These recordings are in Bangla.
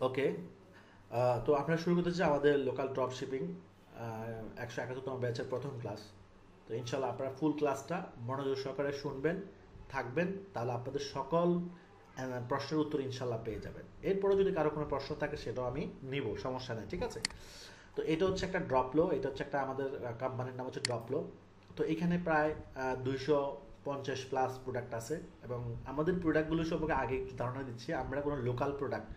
ওকে। তো আপনারা শুরু করতে চাই আমাদের লোকাল ড্রপ শিপিং 171তম ব্যাচের প্রথম ক্লাস। তো ইনশাল্লাহ আপনারা ফুল ক্লাসটা মনোযোগ সহকারে শুনবেন, থাকবেন, তাহলে আপনাদের সকল প্রশ্নের উত্তর ইনশাল্লাহ পেয়ে যাবেন। এরপরে যদি কারো কোনো প্রশ্ন থাকে সেটাও আমি নিব, সমস্যা নেই, ঠিক আছে। তো এটা হচ্ছে একটা ড্রপলো, এটা হচ্ছে একটা আমাদের কোম্পানির নাম হচ্ছে ড্রপলো। তো এখানে প্রায় 250+ প্রোডাক্ট আছে, এবং আমাদের প্রোডাক্টগুলো সম্পর্কে আগে একটু ধারণা দিচ্ছি। আমরা কোনো লোকাল প্রোডাক্ট,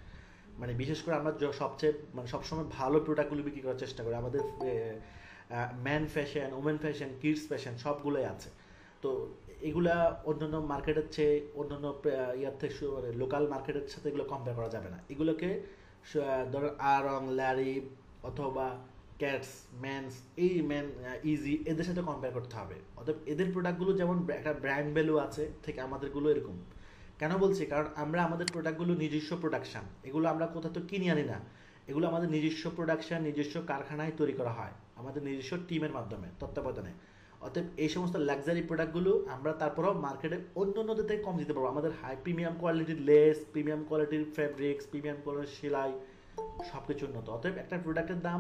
মানে বিশেষ করে আমরা সবচেয়ে মানে সবসময় ভালো প্রোডাক্টগুলো বিক্রি করার চেষ্টা করি। আমাদের man fashion, women fashion, kids fashion সবগুলোই আছে। তো এগুলা অন্যান্য মার্কেটের চেয়ে, অন্যান্য ইয়ার থেকে মানে লোকাল মার্কেটের সাথে এগুলো কম্পেয়ার করা যাবে না। এগুলোকে ধরেন আরং, ল্যারি অথবা ক্যাটস, ম্যানস, এই ম্যান, ইজি, এদের সাথে কম্পেয়ার করতে হবে। অতএব এদের প্রোডাক্টগুলো যেমন একটা ব্র্যান্ড ভ্যালু আছে, ঠিক আমাদেরগুলো এরকম। কেন বলছি? কারণ আমরা আমাদের প্রোডাক্টগুলো নিজস্ব প্রোডাকশান, এগুলো আমরা কোথাও তো কিনে আনি না। এগুলো আমাদের নিজস্ব প্রোডাকশান, নিজস্ব কারখানায় তৈরি করা হয় আমাদের নিজস্ব টিমের মাধ্যমে, তত্ত্বাবধানে। অতএব এই সমস্ত লাক্সারি প্রোডাক্টগুলো আমরা তারপরেও মার্কেটে অন্য অন্যদের থেকে কম দিতে পারবো। আমাদের হাই প্রিমিয়াম কোয়ালিটির লেস, প্রিমিয়াম কোয়ালিটির ফ্যাব্রিক্স, প্রিমিয়াম কোয়ালিটির সেলাই, সব কিছু উন্নত। অতএব একটা প্রোডাক্টের দাম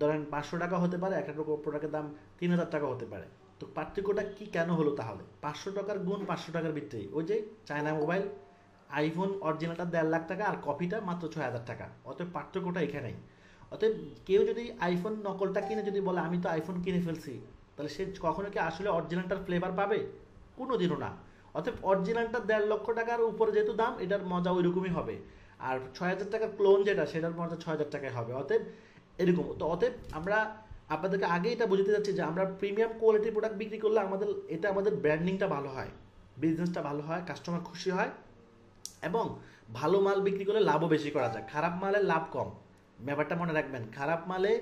ধরেন 500 টাকা হতে পারে, একটা প্রোডাক্টের দাম 3000 টাকা হতে পারে। তো পার্থক্যটা কি কেন হলো তাহলে? 500 টাকার গুণ 500 টাকার ভিত্তি। ওই যে চায়না মোবাইল, আইফোন অরিজিনালটা 1.5 লাখ টাকা আর কপিটা মাত্র 6000 টাকা। অতএব পার্থক্যটা এখানেই। অতএব কেউ যদি আইফোন নকলটা কিনে যদি বলে আমি তো আইফোন কিনে ফেলছি, তাহলে সে কখনো কি আসলে অরিজিনালটার ফ্লেভার পাবে? কোনো দিনও না। অতএব অরিজিনালটা 1.5 লক্ষ টাকার উপরে যেহেতু দাম, এটার মজা ওই রকমই হবে। আর 6000 টাকার ক্লোন যেটা, সেটার মজা 6000 টাকায় হবে। অতএব এরকম। তো অতএব আমরা আপনাদেরকে আগে এটা বুঝতে যাচ্ছি যে আমরা প্রিমিয়াম কোয়ালিটির প্রোডাক্ট বিক্রি করলে এটা আমাদের ব্র্যান্ডিংটা ভালো হয়, বিজনেসটা ভালো হয়, কাস্টমার খুশি হয়, এবং ভালো মাল বিক্রি করলে লাভও বেশি করা যায়। খারাপ মালে লাভ কম, ব্যাপারটা মনে রাখবেন। খারাপ মালে,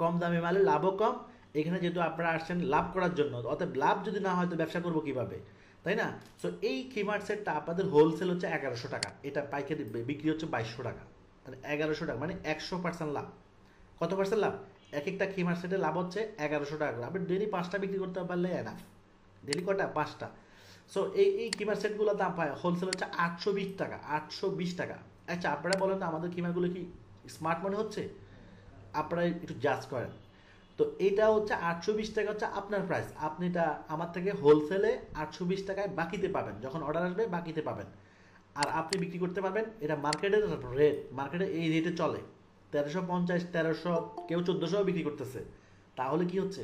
কম দামি মালে লাভও কম। এখানে যেহেতু আপনারা আসছেন লাভ করার জন্য, অতএব লাভ যদি না হয় তো ব্যবসা করবো কিভাবে, তাই না? সো এই খিমার সেটটা আপনাদের হোলসেল হচ্ছে 1100 টাকা, এটা পাইকারি বিক্রি হচ্ছে 2200 টাকা, মানে 1100 টাকা, মানে 100% লাভ। কত পার্সেন্ট লাভ? এক একটা খিমার সেটে লাভ হচ্ছে 1100 টাকা করে। আপনি ডেলি 5টা বিক্রি করতে পারলে এনাফ। ডেলি কটা? 5টা। সো এই কিমার সেটগুলোর দাম পায় হোলসেল হচ্ছে 820 টাকা। 820 টাকা। আচ্ছা, আপনারা বলেন না আমাদের কিমারগুলো কি স্মার্ট মনে হচ্ছে? আপনারা একটু জাজ করেন। তো এটা হচ্ছে 820 টাকা হচ্ছে আপনার প্রাইস। আপনি এটা আমার থেকে হোলসেলে 820 টাকায় বাকিতে পাবেন, যখন অর্ডার আসবে বাকিতে পাবেন। আর আপনি বিক্রি করতে পারবেন, এটা মার্কেটের রেট, মার্কেটে এই রেটে চলে 1350, 1300, কেউ 1400 বিক্রি করতেছে। তাহলে কি হচ্ছে?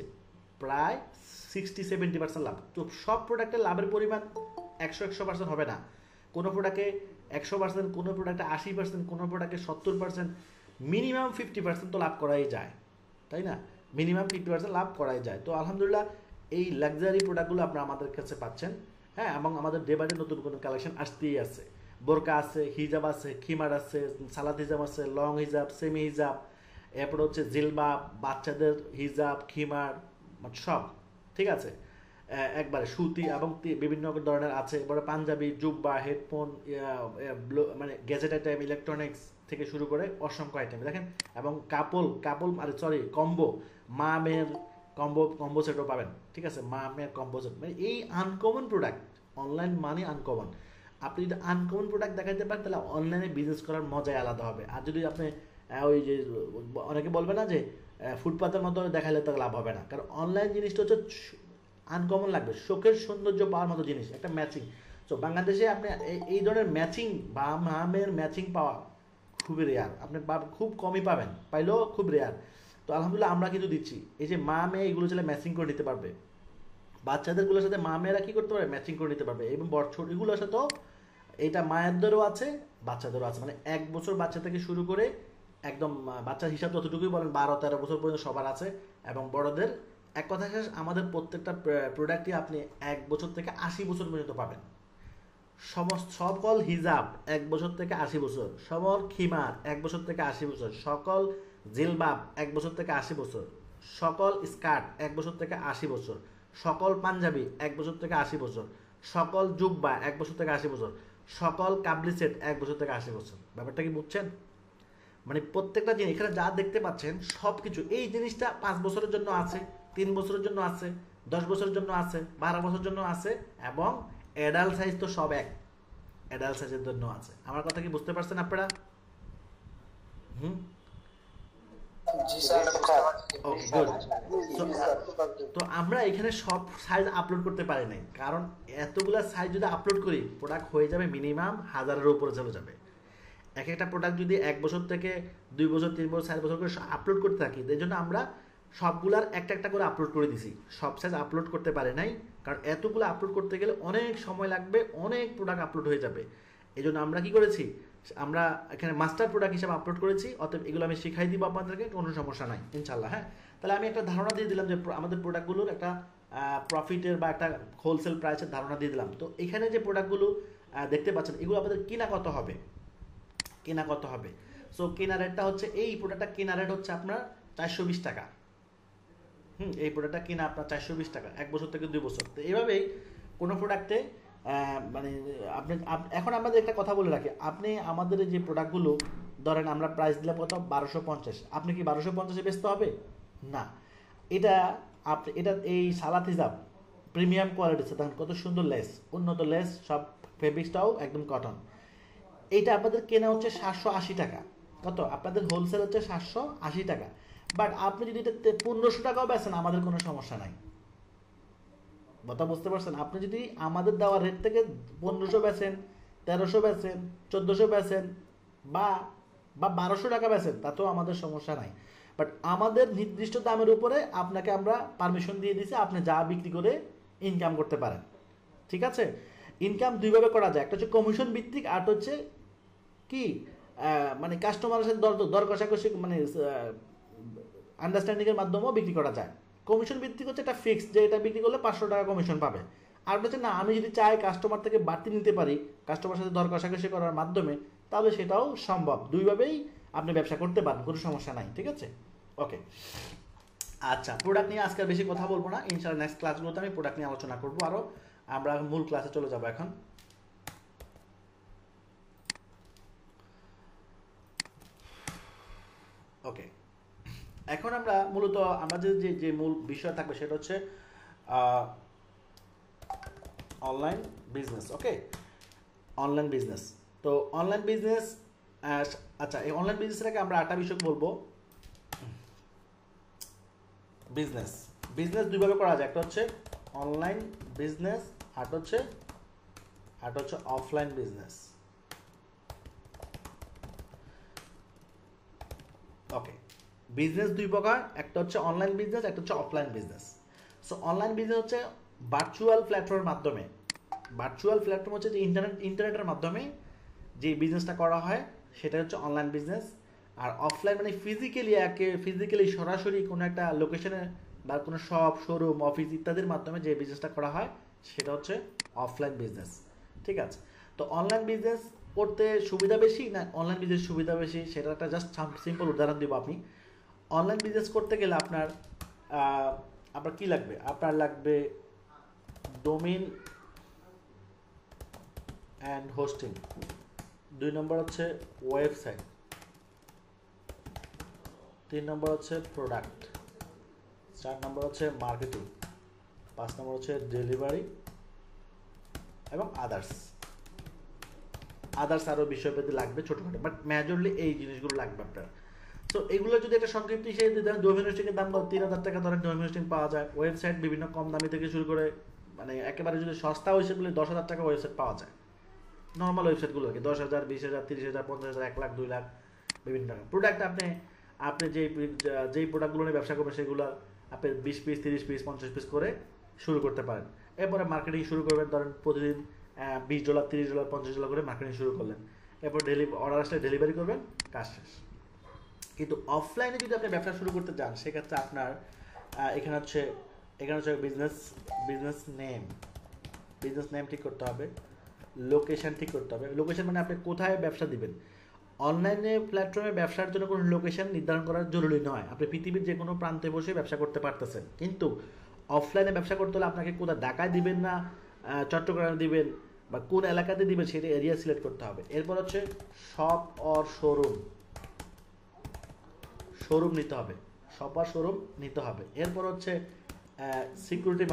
প্রায় 60-70% লাভ। তো সব প্রোডাক্টের লাভের পরিমাণ 100% হবে না। কোনো প্রোডাক্টে 100%, কোনো প্রোডাক্টে 80%, কোনো প্রোডাক্টে 70%, মিনিমাম 50% তো লাভ করাই যায়, তাই না? মিনিমাম 50% লাভ করাই যায়। তো আলহামদুলিল্লাহ এই লাক্সারি প্রোডাক্টগুলো আপনারা আমাদের কাছে পাচ্ছেন। হ্যাঁ, এবং আমাদের ডে বাই ডে নতুন কোনো কালেকশন আসতেই আছে। বোরকা আছে, হিজাব আছে, খিমার আছে, সালাদ হিজাব আছে, লং হিজাব, সেমি হিজাব, এরপরে হচ্ছে জিলবাব, বাচ্চাদের হিজাব, খিমার, সব ঠিক আছে। একবারে সুতি এবং বিভিন্ন ধরনের আছে। এবারে পাঞ্জাবি, জুব্বা, হেডফোন, মানে গ্যাজেট আইটেম, ইলেকট্রনিক্স থেকে শুরু করে অসংখ্য আইটেম দেখেন। এবং কম্বো, মা মেয়ের কম্বো সেটও পাবেন, ঠিক আছে। মা মেয়ের কম্বো সেট, মানে এই আনকমন প্রোডাক্ট। অনলাইন মানে আনকমন। আপনি যদি আনকমন প্রোডাক্ট দেখাতে পারেন, তাহলে অনলাইনে বিজনেস করার মজাই আলাদা হবে। আর যদি আপনি ওই যে অনেকে বলবে না যে ফুটপাতের মতো দেখালে তো লাভ হবে না, কারণ অনলাইন জিনিসটা হচ্ছে আনকমন লাগবে, শোকের সৌন্দর্য পাওয়ার মতো জিনিস, একটা ম্যাচিং। তো বাংলাদেশে আপনি এই ধরনের ম্যাচিং বা মামের ম্যাচিং পাওয়া খুবই রেয়ার। আপনি খুব কমই পাবেন, পাইলেও খুব রেয়ার। তো আলহামদুলিল্লাহ আমরা কিন্তু দিচ্ছি। এই যে মা মেয়ে এগুলো চলে ম্যাচিং করে নিতে পারবে। বাচ্চাদেরগুলোর সাথে মা মেয়েরা কী করতে পারবে? ম্যাচিং করে নিতে পারবে। এবং এগুলোর সাথেও এটা মায়েরদেরও আছে, বাচ্চাদেরও আছে। মানে 1 বছর বাচ্চা থেকে শুরু করে একদম বাচ্চার হিসাব যতটুকুই বলেন 12-13 বছর পর্যন্ত সবার আছে। এবং বড়দের, এক কথা শেষ, আমাদের প্রত্যেকটা প্রোডাক্টই আপনি 1 বছর থেকে 80 বছর পর্যন্ত পাবেন। সকল হিজাব 1 বছর থেকে 80 বছর, সকল খিমার 1 বছর থেকে 80 বছর, সকল জিলবাব 1 বছর থেকে 80 বছর, সকল স্কার্ট 1 বছর থেকে 80 বছর, সকল পাঞ্জাবি 1 বছর থেকে 80 বছর, সকল জুব্বা 1 বছর থেকে 80 বছর, সকল কাবলি সেট 1 বছর থেকে 80 বছর। ব্যাপারটা কি বুঝছেন? মানে প্রত্যেকটা জিনিস এখানে যা দেখতে পাচ্ছেন সব কিছু, এই জিনিসটা 5 বছরের জন্য আছে, 3 বছরের জন্য আছে, 10 বছরের জন্য আছে, 12 বছরের জন্য আছে, এবং অ্যাডাল্ট সাইজ তো সব এক, অ্যাডাল্ট সাইজের জন্য আছে। আমার কথা কি বুঝতে পারছেন আপনারা? হুম, জি স্যার, বুঝতে পারছি। Okay good. তো আমরা এখানে সব সাইজ আপলোড করতে পারি নাই, কারণ এতগুলা সাইজ যদি আপলোড করি প্রোডাক্ট হয়ে যাবে মিনিমাম 1000-এর উপরে চলে যাবে। এক একটা প্রোডাক্ট যদি 1 বছর থেকে 2 বছর 3 বছর 4 বছর করে আপলোড করতে থাকি, এই জন্য আমরা সবগুলার একটা একটা করে আপলোড করে দিছি, সব সাইজ আপলোড করতে পারে নাই, কারণ এতগুলো আপলোড করতে গেলে অনেক সময় লাগবে, অনেক প্রোডাক্ট আপলোড হয়ে যাবে। এই জন্য আমরা কি করেছি, আমরা এখানে মাস্টার প্রোডাক্ট হিসেবে আপলোড করেছি, অতএব এগুলো আমি শিখাই দিব আপনাদেরকে, কোনো সমস্যা নাই ইনশাল্লাহ। হ্যাঁ, তাহলে আমি একটা ধারণা দিয়ে দিলাম যে আমাদের প্রোডাক্টগুলোর একটা প্রফিটের বা একটা হোলসেল প্রাইসের ধারণা দিয়ে দিলাম। তো এখানে যে প্রোডাক্টগুলো দেখতে পাচ্ছেন, এগুলো আপনাদের কিনা কত হবে, কেনা কত হবে। সো কেনা রেটটা হচ্ছে, এই প্রোডাক্টটা কেনা রেট হচ্ছে আপনার 420 টাকা। এই প্রোডাক্টটা কেনা আপনার 420 টাকা, 1 বছর থেকে 2 বছর। তো এইভাবেই কোনো প্রোডাক্টে মানে আপনি এখন আমাদের একটা কথা বলে রাখি, আপনি আমাদের যে প্রোডাক্টগুলো ধরেন আমরা প্রাইস দিলাম কত, 1250, আপনি কি 1250-এ বেচতে হবে না। এটা আপনি এটা এই সালাত হিসাব প্রিমিয়াম কোয়ালিটিতে, দেখেন কত সুন্দর লেস, উন্নত লেস, সব ফেব্রিক্সটাও একদম কটন। এইটা আপনাদের কেনা হচ্ছে 780 টাকা। কত, আপনাদের হোলসেল হচ্ছে 780 টাকা। বাট আপনি যদি এটা 1500 টাকাও বেচেন আমাদের কোনো সমস্যা নাই। কথা বুঝতে পারছেন, আপনি যদি আমাদের দেওয়া রেট থেকে 1500 বেচেন, 1300 বেচেন, 1400 বেচেন, বা 1200 টাকা বেচেন, তাতেও আমাদের সমস্যা নাই। বাট আমাদের নির্দিষ্ট দামের উপরে আপনাকে আমরা পারমিশন দিয়ে দিছি, আপনি যা বিক্রি করে ইনকাম করতে পারেন। ঠিক আছে, ইনকাম দুইভাবে করা যায়, একটা হচ্ছে কমিশন ভিত্তিক, আর হচ্ছে কি মানে কাস্টমারের সাথে দর কষাকষি, মানে আন্ডারস্ট্যান্ডিংয়ের মাধ্যমেও বিক্রি করা যায়। কমিশন ভিত্তিক হচ্ছে একটা ফিক্স, যে এটা বিক্রি করলে 500 টাকা কমিশন পাবে। আর হচ্ছে না, আমি যদি চাই কাস্টমার থেকে বাড়তি নিতে পারি কাস্টমার সাথে দর কষাকষি করার মাধ্যমে, তাহলে সেটাও সম্ভব। দুইভাবেই আপনি ব্যবসা করতে পারেন, কোনো সমস্যা নাই। ঠিক আছে, ওকে। আচ্ছা, প্রোডাক্ট নিয়ে আজকে বেশি কথা বলবো না, ইনশাআল্লাহ নেক্সট ক্লাসগুলোতে আমি প্রোডাক্ট নিয়ে আলোচনা করবো আরও। আমরা মূল ক্লাসে চলে যাবো এখন। ওকে, এখন আমরা মূলত আমাদের যে মূল বিষয় থাকবে সেটা হচ্ছে অনলাইন বিজনেস। ওকে, অনলাইন বিজনেস। তো অনলাইন বিজনেস, আচ্ছা এই অনলাইন বিজনেসটাকে আমরা 8টা বিষয় বলবো। বিজনেস বিজনেস দুইভাবে করা যায়, একটা হচ্ছে অনলাইন বিজনেস, আর হচ্ছে অফলাইন বিজনেস। ওকে, বিজনেস দুই প্রকার, একটা হচ্ছে অনলাইন বিজনেস, একটা হচ্ছে offline business. So online business হচ্ছে ভার্চুয়াল প্ল্যাটফর্মের মাধ্যমে, ভার্চুয়াল প্ল্যাটফর্ম হচ্ছে যে ইন্টারনেটের মাধ্যমে যে বিজনেসটা করা হয় সেটা হচ্ছে অনলাইন বিজনেস। আর অফলাইন মানে ফিজিক্যালি সরাসরি কোনো একটা লোকেশনে বা কোনো শপ, শোরুম, অফিস ইত্যাদির মাধ্যমে যে বিজনেসটা করা হয় সেটা হচ্ছে অফলাইন বিজনেস। ঠিক আছে, তো অনলাইন বিজনেস করতে সুবিধা বেশি না অনলাইন বিজনেস সুবিধা বেশি, সেটা একটা জাস্ট সিম্পল উদাহরণ দিব। আপনি অনলাইন বিজনেস করতে গেলে আপনার কি লাগবে, আপনার লাগবে ডোমেইন অ্যান্ড হোস্টিং, 2 নম্বর হচ্ছে ওয়েবসাইট, 3 নম্বর হচ্ছে প্রোডাক্ট, 4 নম্বর হচ্ছে মার্কেটিং, 5 নম্বর হচ্ছে ডেলিভারি এবং আদার্স আরও বিষয়পাতি লাগবে ছোটোখাটো, বাট মেজরলি এই জিনিসগুলো লাগবে আপনার। তো এগুলো যদি একটা সংক্ষিপ্ত হিসেবে দিয়ে দেন, ডোমেইন হোস্টিংয়ের দাম 3000 টাকা ধরেন ডোমেইন হোস্টিং পাওয়া যায়। ওয়েবসাইট বিভিন্ন কম দামি থেকে শুরু করে, মানে একেবারে যদি সস্তা ওয়েবসাইট বলে 10,000 টাকা ওয়েবসাইট পাওয়া যায়। নর্মাল ওয়েবসাইটগুলোকে 10,000, 20,000, 30,000, 50,000, 1 লাখ, 2 লাখ বিভিন্ন টাকা। প্রোডাক্ট আপনি যেই প্রোডাক্টগুলো নিয়ে ব্যবসা করবেন সেগুলো আপনি 20 পিস, 30 পিস, 50 পিস করে শুরু করতে পারেন। এরপরে মার্কেটিং শুরু করবেন, ধরেন প্রতিদিন $20, $30, $50 করে মার্কেটিং শুরু করলেন। এরপর অর্ডার আসলে ডেলিভারি করবেন, কাজ শেষ। কিন্তু অফলাইনে যদি আপনি ব্যবসা শুরু করতে চান সেক্ষেত্রে আপনার এখানে হচ্ছে বিজনেস নেম ঠিক করতে হবে, লোকেশন ঠিক করতে হবে। লোকেশন মানে আপনি কোথায় ব্যবসা দিবেন। অনলাইনে প্ল্যাটফর্মে ব্যবসার জন্য কোনো লোকেশন নির্ধারণ করার জরুরি নয়, আপনি পৃথিবীর যে কোনো প্রান্তে বসে ব্যবসা করতে পারতেছেন। কিন্তু অফলাইনে ব্যবসা করতে হলে আপনাকে কোথায়, ঢাকায় দিবেন না চট্টগ্রামে দিবেন বা কোন এলাকাতে দিবেন সেটা এরিয়া সিলেক্ট করতে হবে। এরপর হচ্ছে শপ অর শোরুম নিতে হবে, শপ আর শোরুম নিতে হবে। এরপর হচ্ছে সিকিউরিটি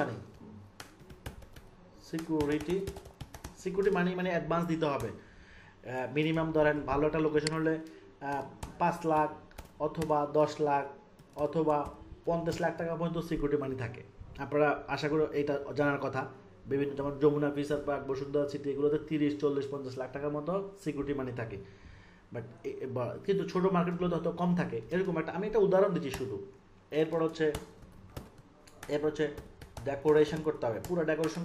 মানি মানে অ্যাডভান্স দিতে হবে। মিনিমাম ধরেন ভালো একটা লোকেশন হলে 5 লাখ অথবা 10 লাখ অথবা 50 লাখ টাকা পর্যন্ত সিকিউরিটি মানি থাকে। আপনারা আশা করি এটা জানার কথা। বিভিন্ন যেমন Jamuna future park, Bashundhara city, এগুলোতে 30, 40, 50 লাখ টাকার মতো সিকিউরিটি মানি থাকে। বাট কিন্তু ছোটো মার্কেটগুলোতে হয়তো কম থাকে, এরকম একটা আমি একটা উদাহরণ দিচ্ছি শুধু। এরপর হচ্ছে ডেকোরেশন করতে হবে। পুরো ডেকোরেশন